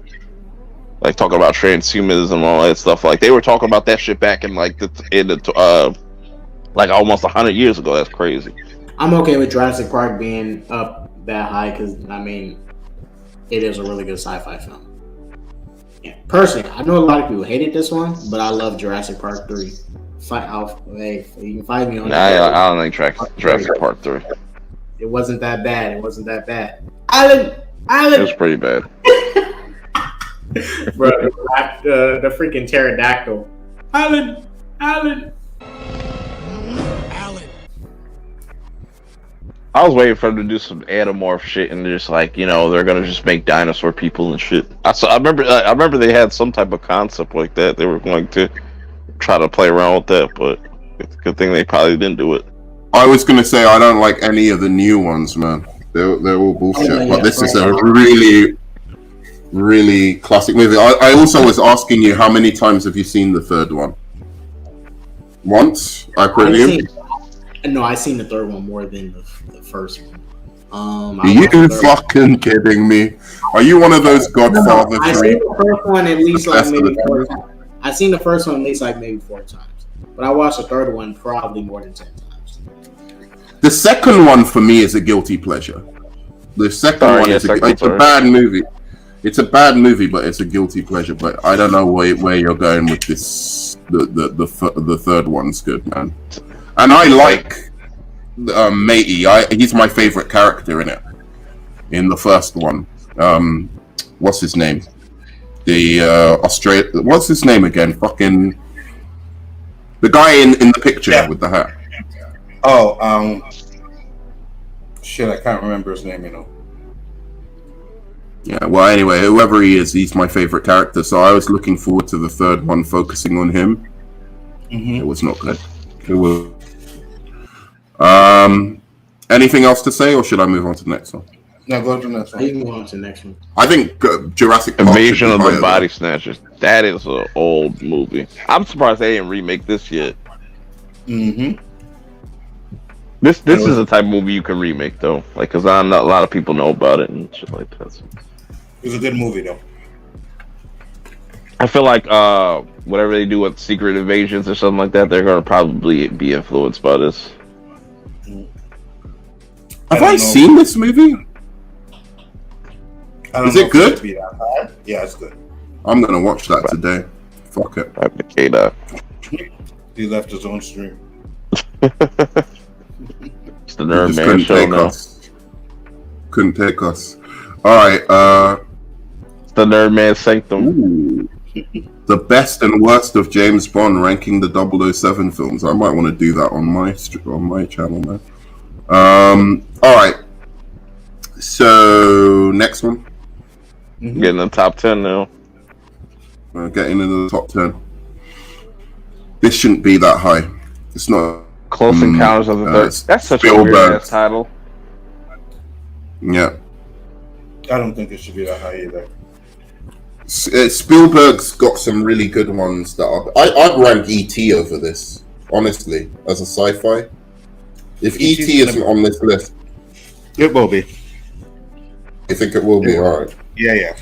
Like talking about transhumanism and all that stuff. Like they were talking about that shit back in like like almost 100 years ago. That's crazy. I'm okay with Jurassic Park being up that high because I mean, it is a really good sci-fi film. Yeah. Personally, I know a lot of people hated this one, but I love Jurassic Park 3. Hey, you can find me on. I don't think Jurassic Park 3. It wasn't that bad. Alan. It was pretty bad. Bro, the freaking pterodactyl. Alan. I was waiting for them to do some Animorph shit and just like, you know, they're gonna just make dinosaur people and shit. I remember they had some type of concept like that. They were going to try to play around with that, but it's a good thing they probably didn't do it. I was gonna say I don't like any of the new ones, man. They're all bullshit. Oh, yeah, but this is right. a really classic movie. I also was asking you how many times have you seen the third one? Once, I presume. No, I seen the third one more than the first one. Are you fucking kidding me? Are you one of those Godfather I three? seen the first one at least like maybe 4 times. I seen the first one at least like maybe 4 times, but I watched the third one probably more than 10 times. The second one for me is a guilty pleasure. The second one is a bad movie. It's a bad movie, but it's a guilty pleasure. But I don't know where you're going with this. The third one's good, man. And I like Matey. He's my favorite character in it. In the first one, what's his name? The what's his name again? Fucking the guy in the picture with the hat. Oh, shit, I can't remember his name, you know. Yeah, well, anyway, whoever he is, he's my favorite character. So I was looking forward to the third one, focusing on him. Mm-hmm. It was not good. It was. Anything else to say, or should I move on to the next one? No, go to the next one. You can go on to the next one. I think Jurassic Park Invasion of the Body Snatchers. That is an old movie. I'm surprised they didn't remake this yet. Mm-hmm. This is the type of movie you can remake though, like because a lot of people know about it and shit like that. So. It was a good movie though. I feel like whatever they do with Secret Invasions or something like that, they're gonna probably be influenced by this. Have I seen this movie? Is it good? Yeah, it's good. I'm gonna watch that today. Fuck it. He left his own stream. It's the Nerd Man show now. Couldn't take us. All right. It's the Nerd Man Sanctum. Ooh. The best and worst of James Bond, ranking the 007 films. I might want to do that on my channel, man. All right. So next one. Mm-hmm. Getting in the top 10 now. Getting into the top 10. This shouldn't be that high. It's not. Close Encounters of the Third. That's such a weird ass title. Yeah. I don't think it should be that high either. Spielberg's got some really good ones that I'd rank E.T. over this. honestly, as a sci-fi. If E.T. E.T. isn't on this list, It will be. you think it will be alright. Yeah.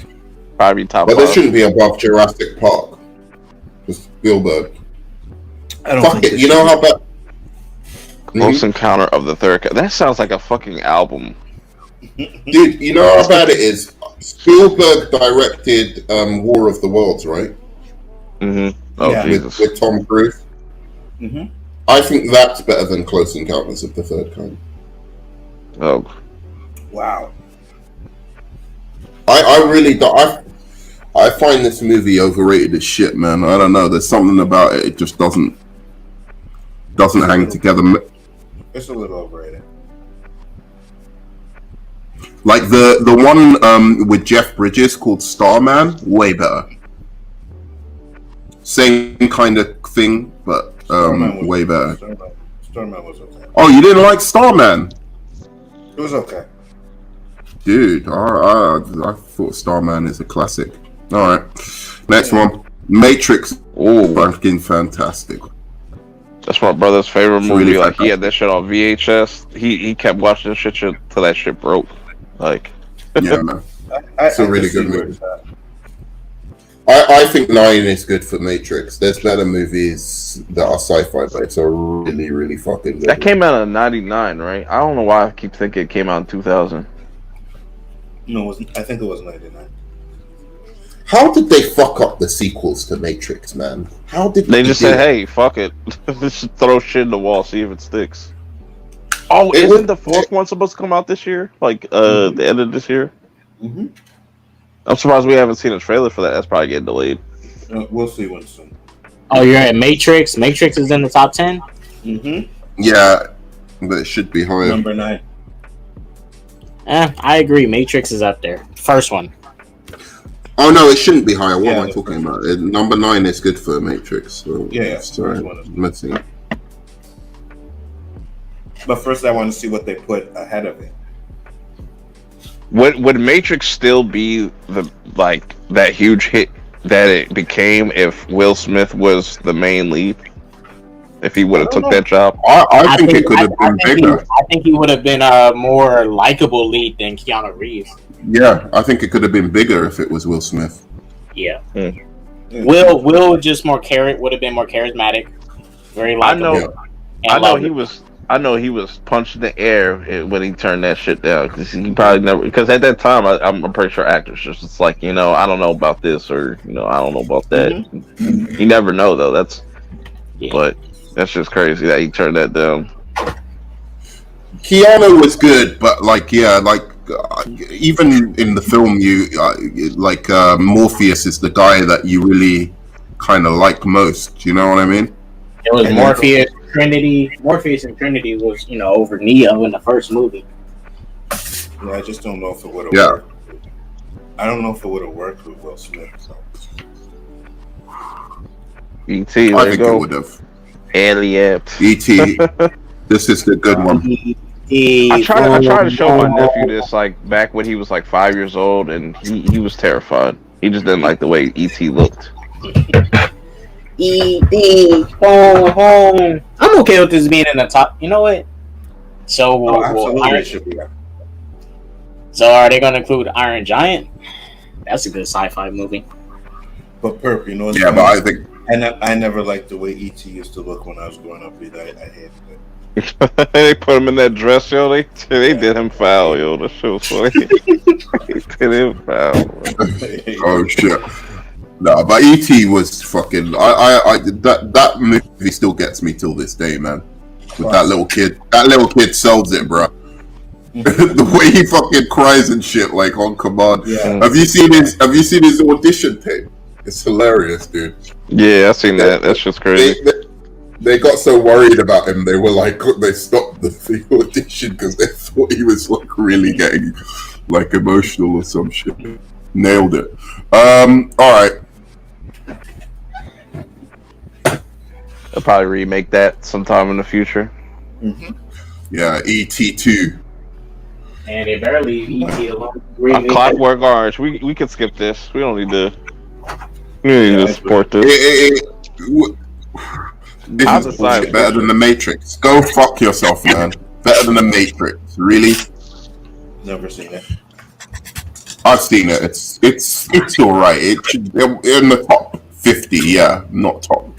Probably top But this 5. shouldn't be above Jurassic Park. It's Spielberg. I don't Fuck think it. this You know should how bad. Close Encounter of the Third Kind. That sounds like a fucking album. Dude, you know how bad it is? Spielberg directed War of the Worlds, right? Mm-hmm. Oh, Yeah. Jesus. With Tom Cruise. Mhm. I think that's better than Close Encounters of the Third Kind. Oh. Wow. I really do. I find this movie overrated as shit, man. I don't know. There's something about it. It just doesn't hang together. It's a little overrated. Like the one with Jeff Bridges called Starman, way better. Same kind of thing, but way better. Starman was okay. Oh, you didn't like Starman? It was okay. Dude, I thought Starman is a classic. All right, next one, Matrix. Ooh. Fucking fantastic. That's my brother's favorite It's movie. really Like, he had that shit on VHS. He kept watching this shit till that shit broke. Like, Yeah, man. It's a really good movie. I think 9 is good for Matrix. There's better movies that are sci-fi, but it's a really, really fucking good that one. came out in '99, right? I don't know why I keep thinking it came out in 2000. No, I think it was 99. How did they fuck up the sequels to Matrix, man? How did They just said, do it? "Hey, fuck it, just throw shit in the wall, see if it sticks." Oh, It isn't was- the fourth one supposed to come out this year? Like, the end of this year? Mm-hmm. I'm surprised we haven't seen a trailer for that. That's probably getting delayed. We'll see one soon. Oh, you're at Matrix. Matrix is in the top 10. Mm-hmm. Yeah, but it should be higher. Number 9. I agree. Matrix is up there. First one. Oh no, it shouldn't be higher. What Yeah, am I the talking first about? Number 9 is good for Matrix. So Yeah, sorry, first one is- let's see. But first, I want to see what they put ahead of it. Would Matrix still be that huge hit that it became if Will Smith was the main lead? If he would have took that job? I think it could have been bigger. I think he would have been a more likable lead than Keanu Reeves. Yeah, I think it could have been bigger if it was Will Smith. Yeah. Mm. Will just would have been more charismatic. Very likable. I know he was punched in the air when he turned that shit down, because he probably never, because at that time I'm pretty sure actors just like, I don't know about this, or I don't know about that. Mm-hmm. You never know though. Yeah. But that's just crazy that he turned that down. Keanu was good, but even in the film, Morpheus is the guy that you really kind of like most. You know what I mean? It was Morpheus, Trinity. Morpheus and Trinity was, over Neo in the first movie. Yeah, I just don't know if it would have worked. I don't know if it would have worked with Will Smith. So. E.T. I think it would have. Aliens. E.T. This is the good one. I tried to show my nephew this back when he was 5 years old, and he was terrified. He just didn't like the way E.T. looked. E.T. home. I'm okay with this being in the top. You know what? So, absolutely should be. So are they going to include Iron Giant? That's a good sci-fi movie. But Perp, Yeah, but I think I never liked the way E.T. used to look when I was growing up either. I hated it. They put him in that dress, yo. They did him foul, yo. That shit was funny. They did him foul. Oh shit. No, but E.T. was fucking. That movie still gets me till this day, man. With that little kid. That little kid sells it, bro. The way he fucking cries and shit, on command. Yeah. Have you seen his audition tape? It's hilarious, dude. Yeah, I seen that. That's just crazy. They got so worried about him, they were they stopped the audition because they thought he was really getting emotional or some shit. Nailed it. All right. They'll probably remake that sometime in the future. Mm-hmm. Yeah, E.T. 2. And they barely E.T. alone. Clockwork Orange. We can skip this. We don't need to. We don't need to support this. This I'm is the bullshit. science Better fiction. than the Matrix. Go fuck yourself, man. Better than the Matrix. Really? Never seen it. I've seen it. It's all right. It should be in the top 50. Yeah, not top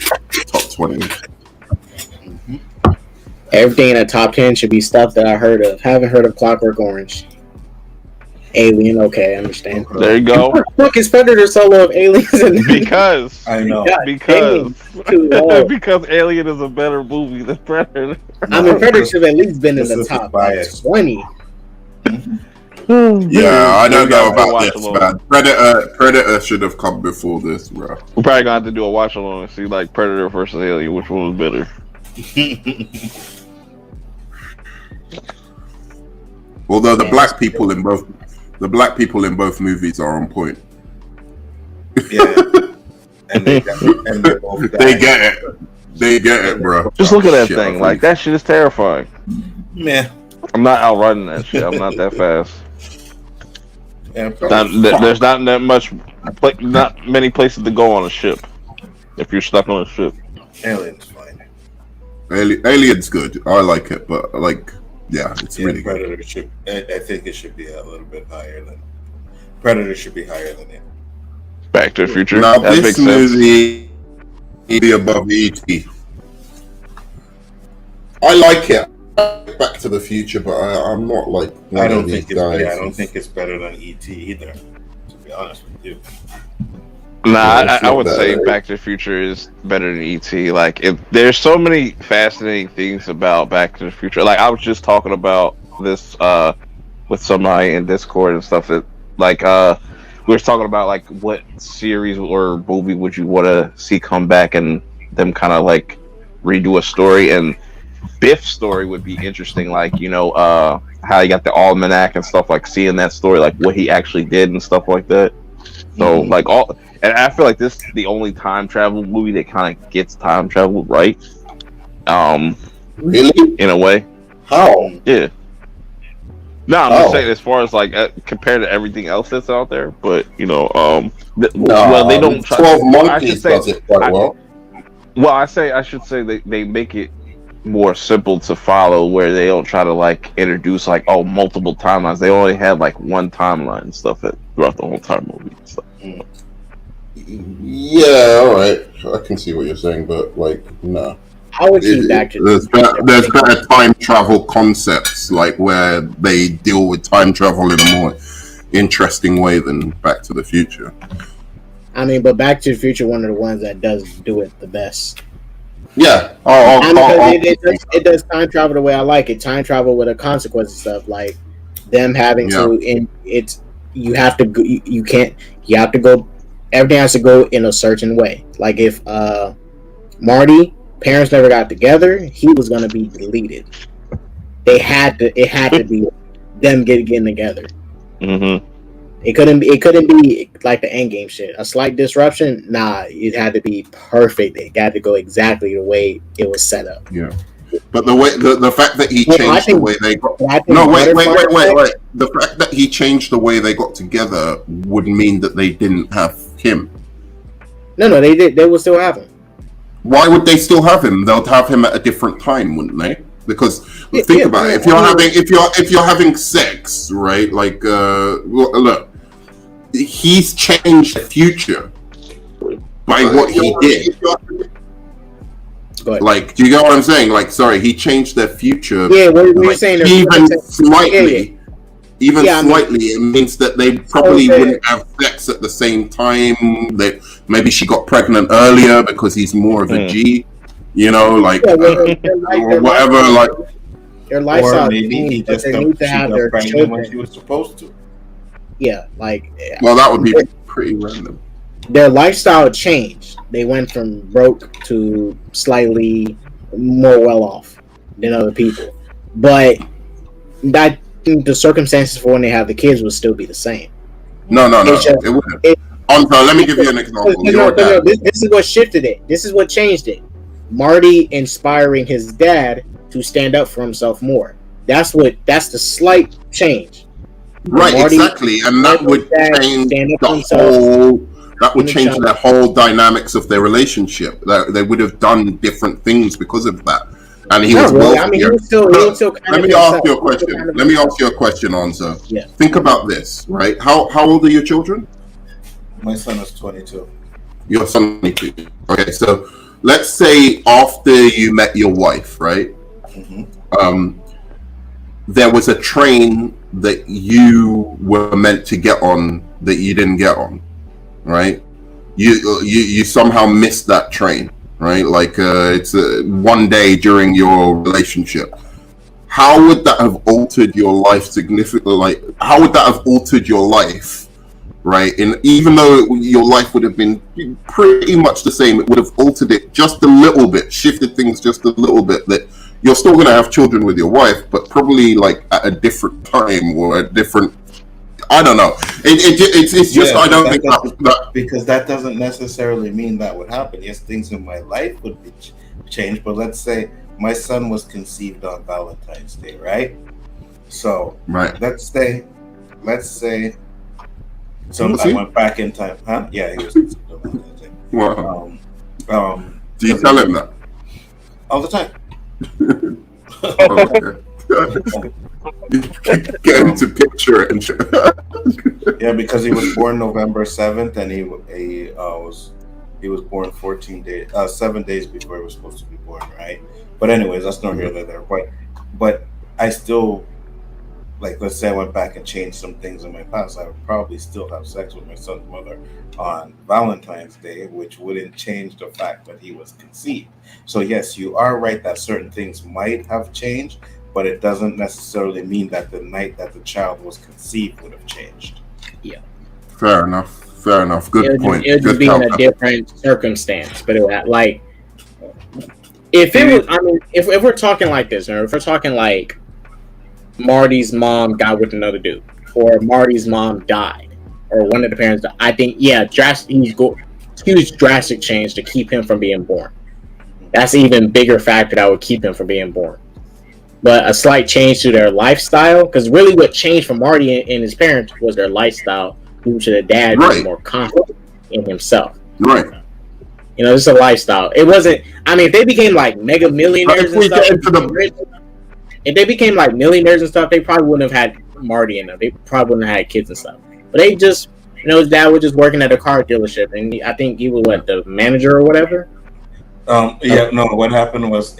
20. Everything in the top 10 should be stuff that I heard of. Haven't heard of Clockwork Orange. Alien, okay, I understand. There you go. Fuck is Predator solo of aliens and Because I know. because Too low. because Alien is a better movie than Predator. I mean, Predator should have at least been in This the is top bias. 20. Yeah, I don't know gotta about watch this, along. man. Predator should have come before this, bro. We're probably gonna have to do a watch along and see like Predator versus Alien, which one was better. Although the black people in both movies are on point. Yeah. And they both They get it. They get it, bro. Just look at that Shit, thing. I Like that shit is terrifying. Man. I'm not outrunning that shit. I'm not that fast. Yeah, There's not that much, not many places to go on a ship. If you're stuck on a ship, Alien's fine. Alien's good. I like it, but like, yeah, it's Yeah, really good. Predator should. I think it should be a little bit higher than Predator. Should be higher than it. Back to the Future. Now That makes this sense. movie be above E.T. I like it. Back to the Future, but I'm not like one I of don't these think it's. guys. Yeah, I don't think it's better than ET either. To be honest with you. Nah, Yeah, it's I not would bad. say Back to the Future is better than E.T. Like, there's so many fascinating things about Back to the Future. Like, I was just talking about this with somebody in Discord and stuff. That like we were talking about like what series or movie would you want to see come back and them kind of like redo a story. And Biff's story would be interesting. Like, you know, how he got the almanac and stuff. Like seeing that story, like what he actually did and stuff like that. So like all. And I feel like this is the only time travel movie that kind of gets time travel right. Really? In a way. How? Yeah. No, I'm Oh. just saying as far as like compared to everything else that's out there, but you know, Nah, well, they don't try. 12 Well, I Monkeys should say, does it quite well. well, I should say they make it more simple to follow, where they don't try to like introduce like multiple timelines. They only have like one timeline and stuff throughout the whole time movie and stuff. Yeah, all right. I can see what you're saying, but like, no. I would keep Back to There's better time travel concepts, like where they deal with time travel in a more interesting way than Back to the Future. I mean, but Back to the Future, one of the ones that does do it the best. Yeah. It does time travel the way I like it. Time travel with a consequence and stuff, like them having to. And it's you have to. You can't. You have to go. Everything has to go in a certain way. Like if Marty parents never got together, he was gonna be deleted. It had to be them getting together. Mm-hmm. It couldn't be like the Endgame shit. A slight disruption, nah. It had to be perfect. It had to go exactly the way it was set up. Yeah. But the fact that he changed the way they got wait. The fact that he changed the way they got together would mean that they didn't have him. No, they did. They would still have him. Why would they still have him? They'll have him at a different time, wouldn't they? Because think about it. If you're having sex, right? Like, look, he's changed the future by what he did. Like, do you get what I'm saying? Like, sorry, he changed their future. Yeah, what you're like, saying even slightly. Yeah. Even slightly, it means that they probably wouldn't have sex at the same time. That maybe she got pregnant earlier because he's more of a G, you know, like or whatever. Like their lifestyle, or maybe he just need to have their pregnant when she was supposed to. Yeah, like well, that would be pretty random. Their lifestyle changed. They went from broke to slightly more well off than other people, but that. The circumstances for when they have the kids would still be the same. No, it wouldn't. Let me give you an example. This is what shifted it. This is what changed it. Marty inspiring his dad to stand up for himself more. That's the slight change. Right, Marty, exactly, and that would change the That would change their whole dynamics of their relationship. They would have done different things because of that. And he was really. wealthier. I mean, he was still Let me ask you a question. Let me ask you a question, Anzo. Yeah. Think about this, right? How old are your children? My son is 22. Your son is 22. Okay, so let's say after you met your wife, right? Mm-hmm. There was a train that you were meant to get on that you didn't get on, right? You somehow missed that train, right? Like it's one day during your relationship. How would that have altered your life significantly? Like, how would that have altered your life, right? And even though your life would have been pretty much the same, it would have altered it just a little bit, shifted things just a little bit. That you're still going to have children with your wife, but probably like at a different time or a different. I don't know. It's just I don't think that because that doesn't necessarily mean that would happen. Yes, things in my life would be changed, but let's say my son was conceived on Valentine's Day, right? So right. Let's say so I went back in time, huh? Yeah, he was conceived on Valentine's Day. Wow. Do you tell him that all the time? Get him to picture it and shit. Yeah, because he was born November 7th, and he was born 7 days before he was supposed to be born, right? But anyways, that's not here nor there. But I still, like, let's say I went back and changed some things in my past, I would probably still have sex with my son's mother on Valentine's Day, which wouldn't change the fact that he was conceived. So yes, you are right that certain things might have changed, but it doesn't necessarily mean that the night that the child was conceived would have changed. Yeah. Fair enough. Good point. It would be in a different circumstance, but it, like, if it was, I mean, if we're talking like this, or if we're talking like Marty's mom got with another dude, or Marty's mom died, or one of the parents died, I think, yeah, huge drastic change to keep him from being born. That's an even bigger factor that would keep him from being born. But a slight change to their lifestyle, because really what changed for Marty and his parents was their lifestyle due to the dad being more confident in himself. Right. You know, it's a lifestyle. It wasn't, I mean, if they became like mega millionaires and stuff, if they became like millionaires and stuff, they probably wouldn't have had Marty in them. They probably wouldn't have had kids and stuff. But they just, you know, his dad was just working at a car dealership, and I think he was the manager or whatever. What happened was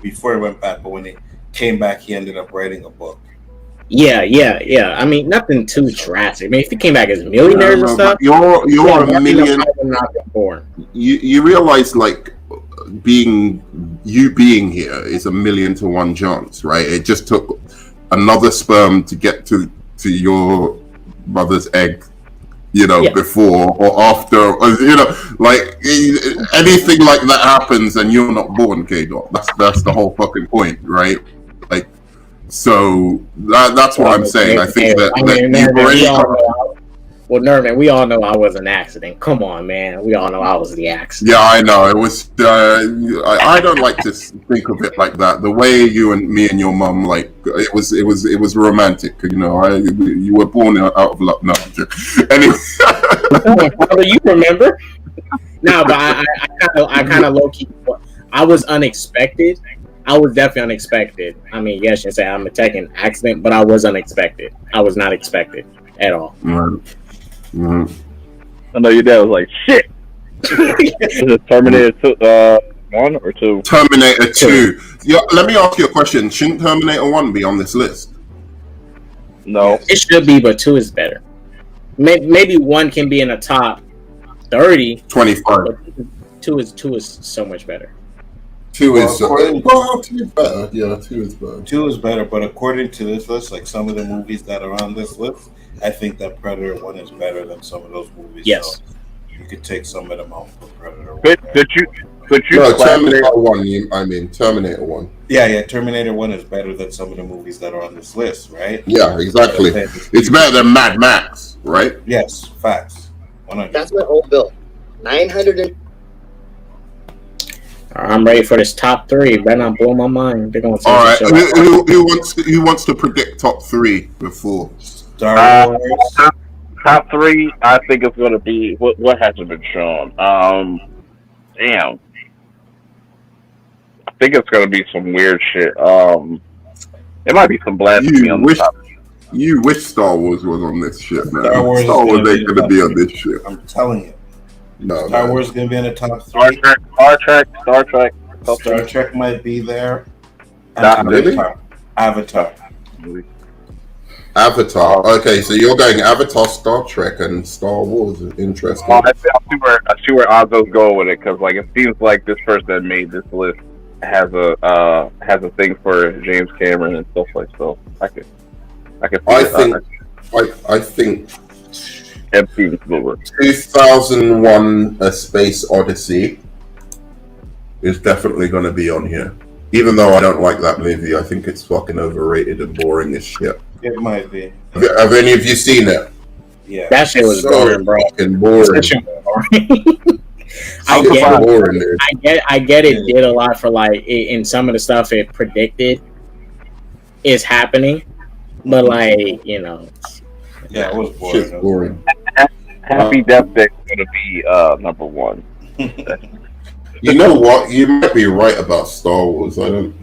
before he went back, but when he came back, he ended up writing a book. Yeah. I mean, nothing too drastic. I mean, if he came back as millionaires and stuff, you're a million. You realize, like, being here is a 1,000,000 to 1 chance, right? It just took another sperm to get to your mother's egg, you know, before or after, or, you know, like anything like that happens and you're not born, K-Dot. That's the whole fucking point, right? Like, so that's what I'm saying. I think that you've already. Well, Nerman, we all know I was an accident. Come on, man. We all know I was the accident. Yeah, I know. It was. I don't like to think of it like that. The way you and me and your mum, like, it was romantic. You know, you were born out of love. No, anyway. Brother, you remember? No, but I kind of low key. I was unexpected. I was definitely unexpected. I mean, yes, you say I'm a technical accident, but I was unexpected. I was not expected at all. Mm-hmm. I know your dad was like, shit. Is it Terminator 1 or 2? Terminator 2. Yeah, let me ask you a question. Shouldn't Terminator 1 be on this list? No. It should be, but 2 is better. Maybe 1 can be in the top 30. 25. 2 is so much better. 2 is better. Yeah, 2 is better. 2 is better, but according to this list, like some of the movies that are on this list, I think that Predator 1 is better than some of those movies. Yes. So you could take some of them out for Predator 1. But you no, Terminator 1, I mean, Terminator 1. Yeah, Terminator 1 is better than some of the movies that are on this list, right? Yeah, exactly. It's better than Mad Max, right? Yes, facts. 100. That's my whole bill. 900 I'm ready for this top 3. Better not blow my mind. They're gonna. All right. Who wants to predict top 3 before? Star Wars. Top 3, I think it's going to be what hasn't been shown. Damn. I think it's going to be some weird shit. It might be some blasphemy on the top. You wish Star Wars was on this shit, man. Star Wars ain't going to be on this shit. I'm telling you. No, Star Wars is going to be in the top 3. Star Trek might be there. Really? Avatar. Avatar. Okay, so you're going Avatar, Star Trek, and Star Wars. Interesting. I see where Ozzo's going with it, because like it seems like this person that made this list has a thing for James Cameron and stuff like so. I think MC's over. 2001: A Space Odyssey is definitely going to be on here. Even though I don't like that movie, I think it's fucking overrated and boring as shit. It might be. Have any of you seen it? Yeah. That shit was boring, bro. Fucking boring. That shit was boring. I get it did a lot for like in some of the stuff it predicted is happening, but like yeah, it was boring. Shit's boring. Happy Death Day is gonna be number 1. You know what? You might be right about Star Wars. I don't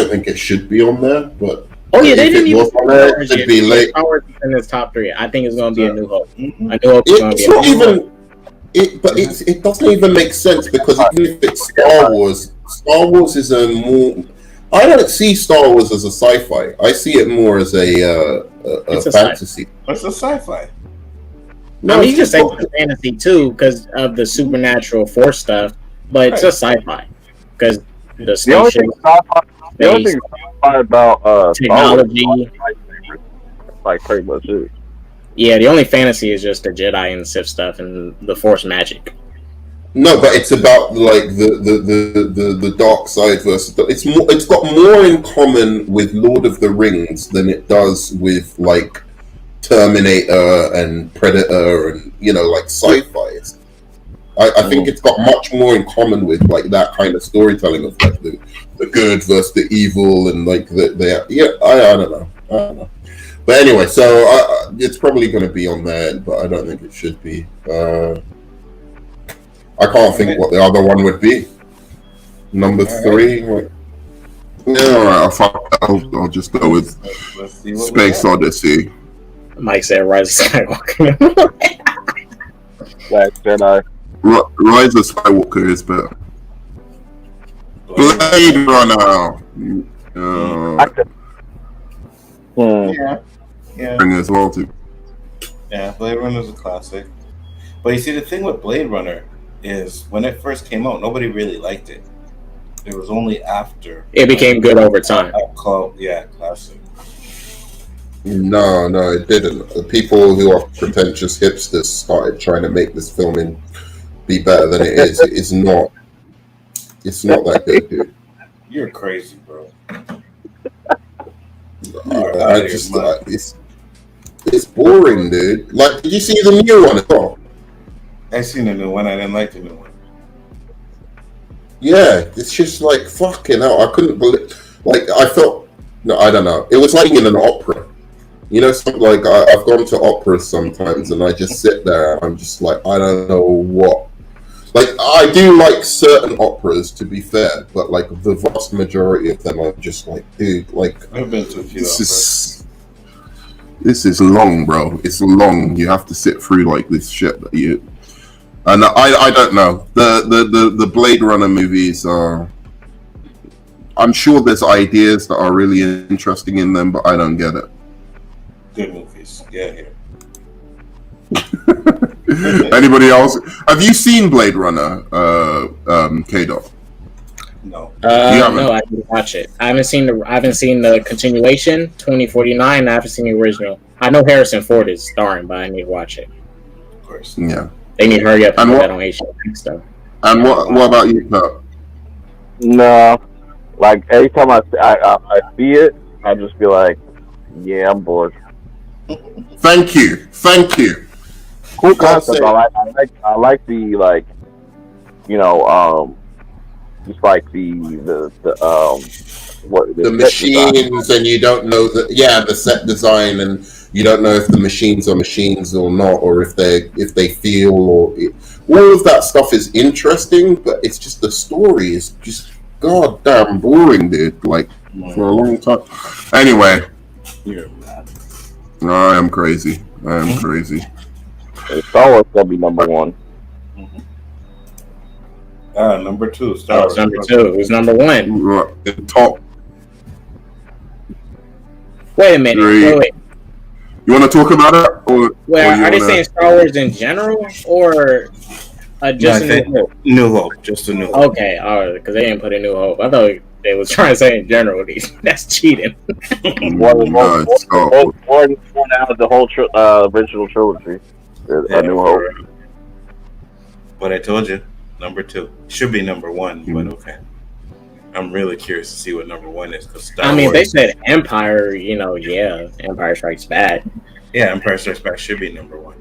think it should be on there, but they didn't even on there, it should be late. Star Wars in this top 3. I think it's gonna be A New Hope. A New Hope is gonna be. It's not even. It doesn't even make sense because even if it's Star Wars is a more. I don't see Star Wars as a sci-fi. I see it more as a fantasy. It's a sci-fi. No, you can say it's a fantasy too because of the supernatural force stuff, but it's a sci-fi because the spaceship, the only thing sci-fi about technology, like pretty much it. Yeah, the only fantasy is just the Jedi and Sith stuff and the Force magic. No, but it's about like the dark side versus it's got more in common with Lord of the Rings than it does with like Terminator and Predator and like sci-fi. I think it's got much more in common with like that kind of storytelling of like the good versus the evil and like I don't know. But anyway, so it's probably going to be on there, but I don't think it should be. I can't think what the other one would be. Number 3. Like, yeah, alright. I'll just go with Space Odyssey. Mike said Rise of Skywalker. Last Jedi. Rise of Skywalker is better. Blade Runner. Yeah. As well too. Yeah, Blade Runner is a classic. But you see, the thing with Blade Runner is when it first came out, nobody really liked it. It was only after it became good over time. Classic. No, it didn't. The people who are pretentious hipsters started trying to make this film be better than it is. It's not that good, dude. You're crazy, bro. It's boring, dude. Like, did you see the new one at all? I seen the new one. I didn't like the new one. Yeah, it's just like fucking hell. I couldn't believe. Like, I felt. No, I don't know. It was like in an opera. Something like I've gone to operas sometimes, and I just sit there. And I'm just like, I don't know what. Like, I do like certain operas, to be fair, but like the vast majority of them, I'm just like, dude, like, I've been to a few operas. This is long, bro. It's long. You have to sit through like this shit that you. And I don't know. The Blade Runner movies are. I'm sure there's ideas that are really interesting in them, but I don't get it. Good movies. Get here. Anybody else? Have you seen Blade Runner, K-Dot? No. No, I didn't watch it. I haven't seen the continuation, 2049. I haven't seen the original. I know Harrison Ford is starring, but I need to watch it. Of course. Yeah. They need to hurry up and put that on HBO stuff. And what about you, Pat? No, like every time I see it, I just be like, yeah, I'm bored. Thank you. Cool concept. I like the like, just like the machines design. And You don't know if the machines are machines or not, or if they feel, all of that stuff is interesting, but it's just the story is just goddamn boring, dude. Like for a long time. Anyway, I am crazy. Star Wars gonna be number one. Number two. Star Wars. Number two. It was number one. Right, the top. Wait a minute. Wait. You want to talk about it? Or are they saying Star Wars in general, or just a New Hope? New Hope, just a New Hope. Okay, all right, because they didn't put a New Hope. I thought they was trying to say in general. That's cheating. More out of the whole original trilogy. A New Hope. But I told you, number two should be number one. But okay, I'm really curious to see what number one is. Because they said Empire. Empire Strikes Back. Yeah, Empire Strikes Back should be number one.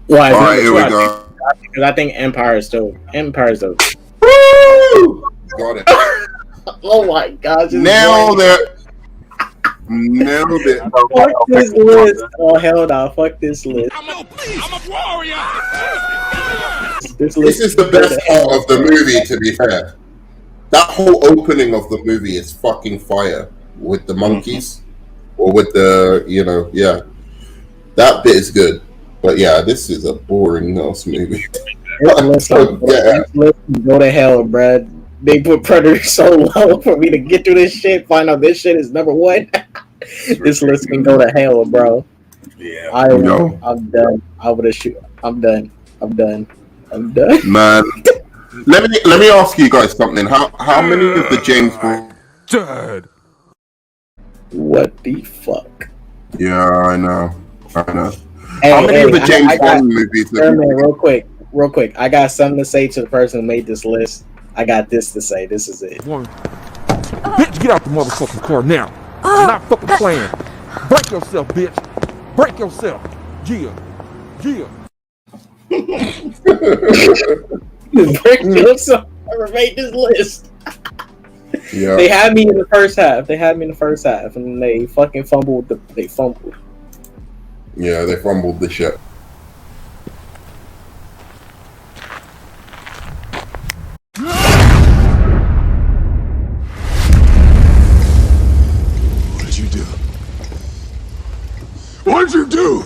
Why? All right, here we go. Because I think Empire is the. Woo! Got it. Oh my God! Nailed it. Fuck this list. Oh hell no! Fuck this list. I'm a warrior. This is the best part of the movie, to be fair. That whole opening of the movie is fucking fire with the monkeys, or with the that bit is good. But yeah, this is a boring ass movie. This list can go to hell, bruh. They put Predator so low for me to get through this shit. Find out this shit is number one. This list can go to hell, bro. Yeah, I'm done. I'm done. Man, let me ask you guys something. How many of the James Bond? Dead. What the fuck? Yeah, I know. Hey, how many of the James Bond movies? Real quick. I got something to say to the person who made this list. I got this to say. This is it. Bitch, get out the motherfucking car now. I'm not fucking playing. Break yourself, bitch. Break yourself. Yeah. Break yourself. Whoever made this list. Yeah. They had me in the first half, and then they fucking fumbled. They fumbled. Yeah, they fumbled the shit. What did you do?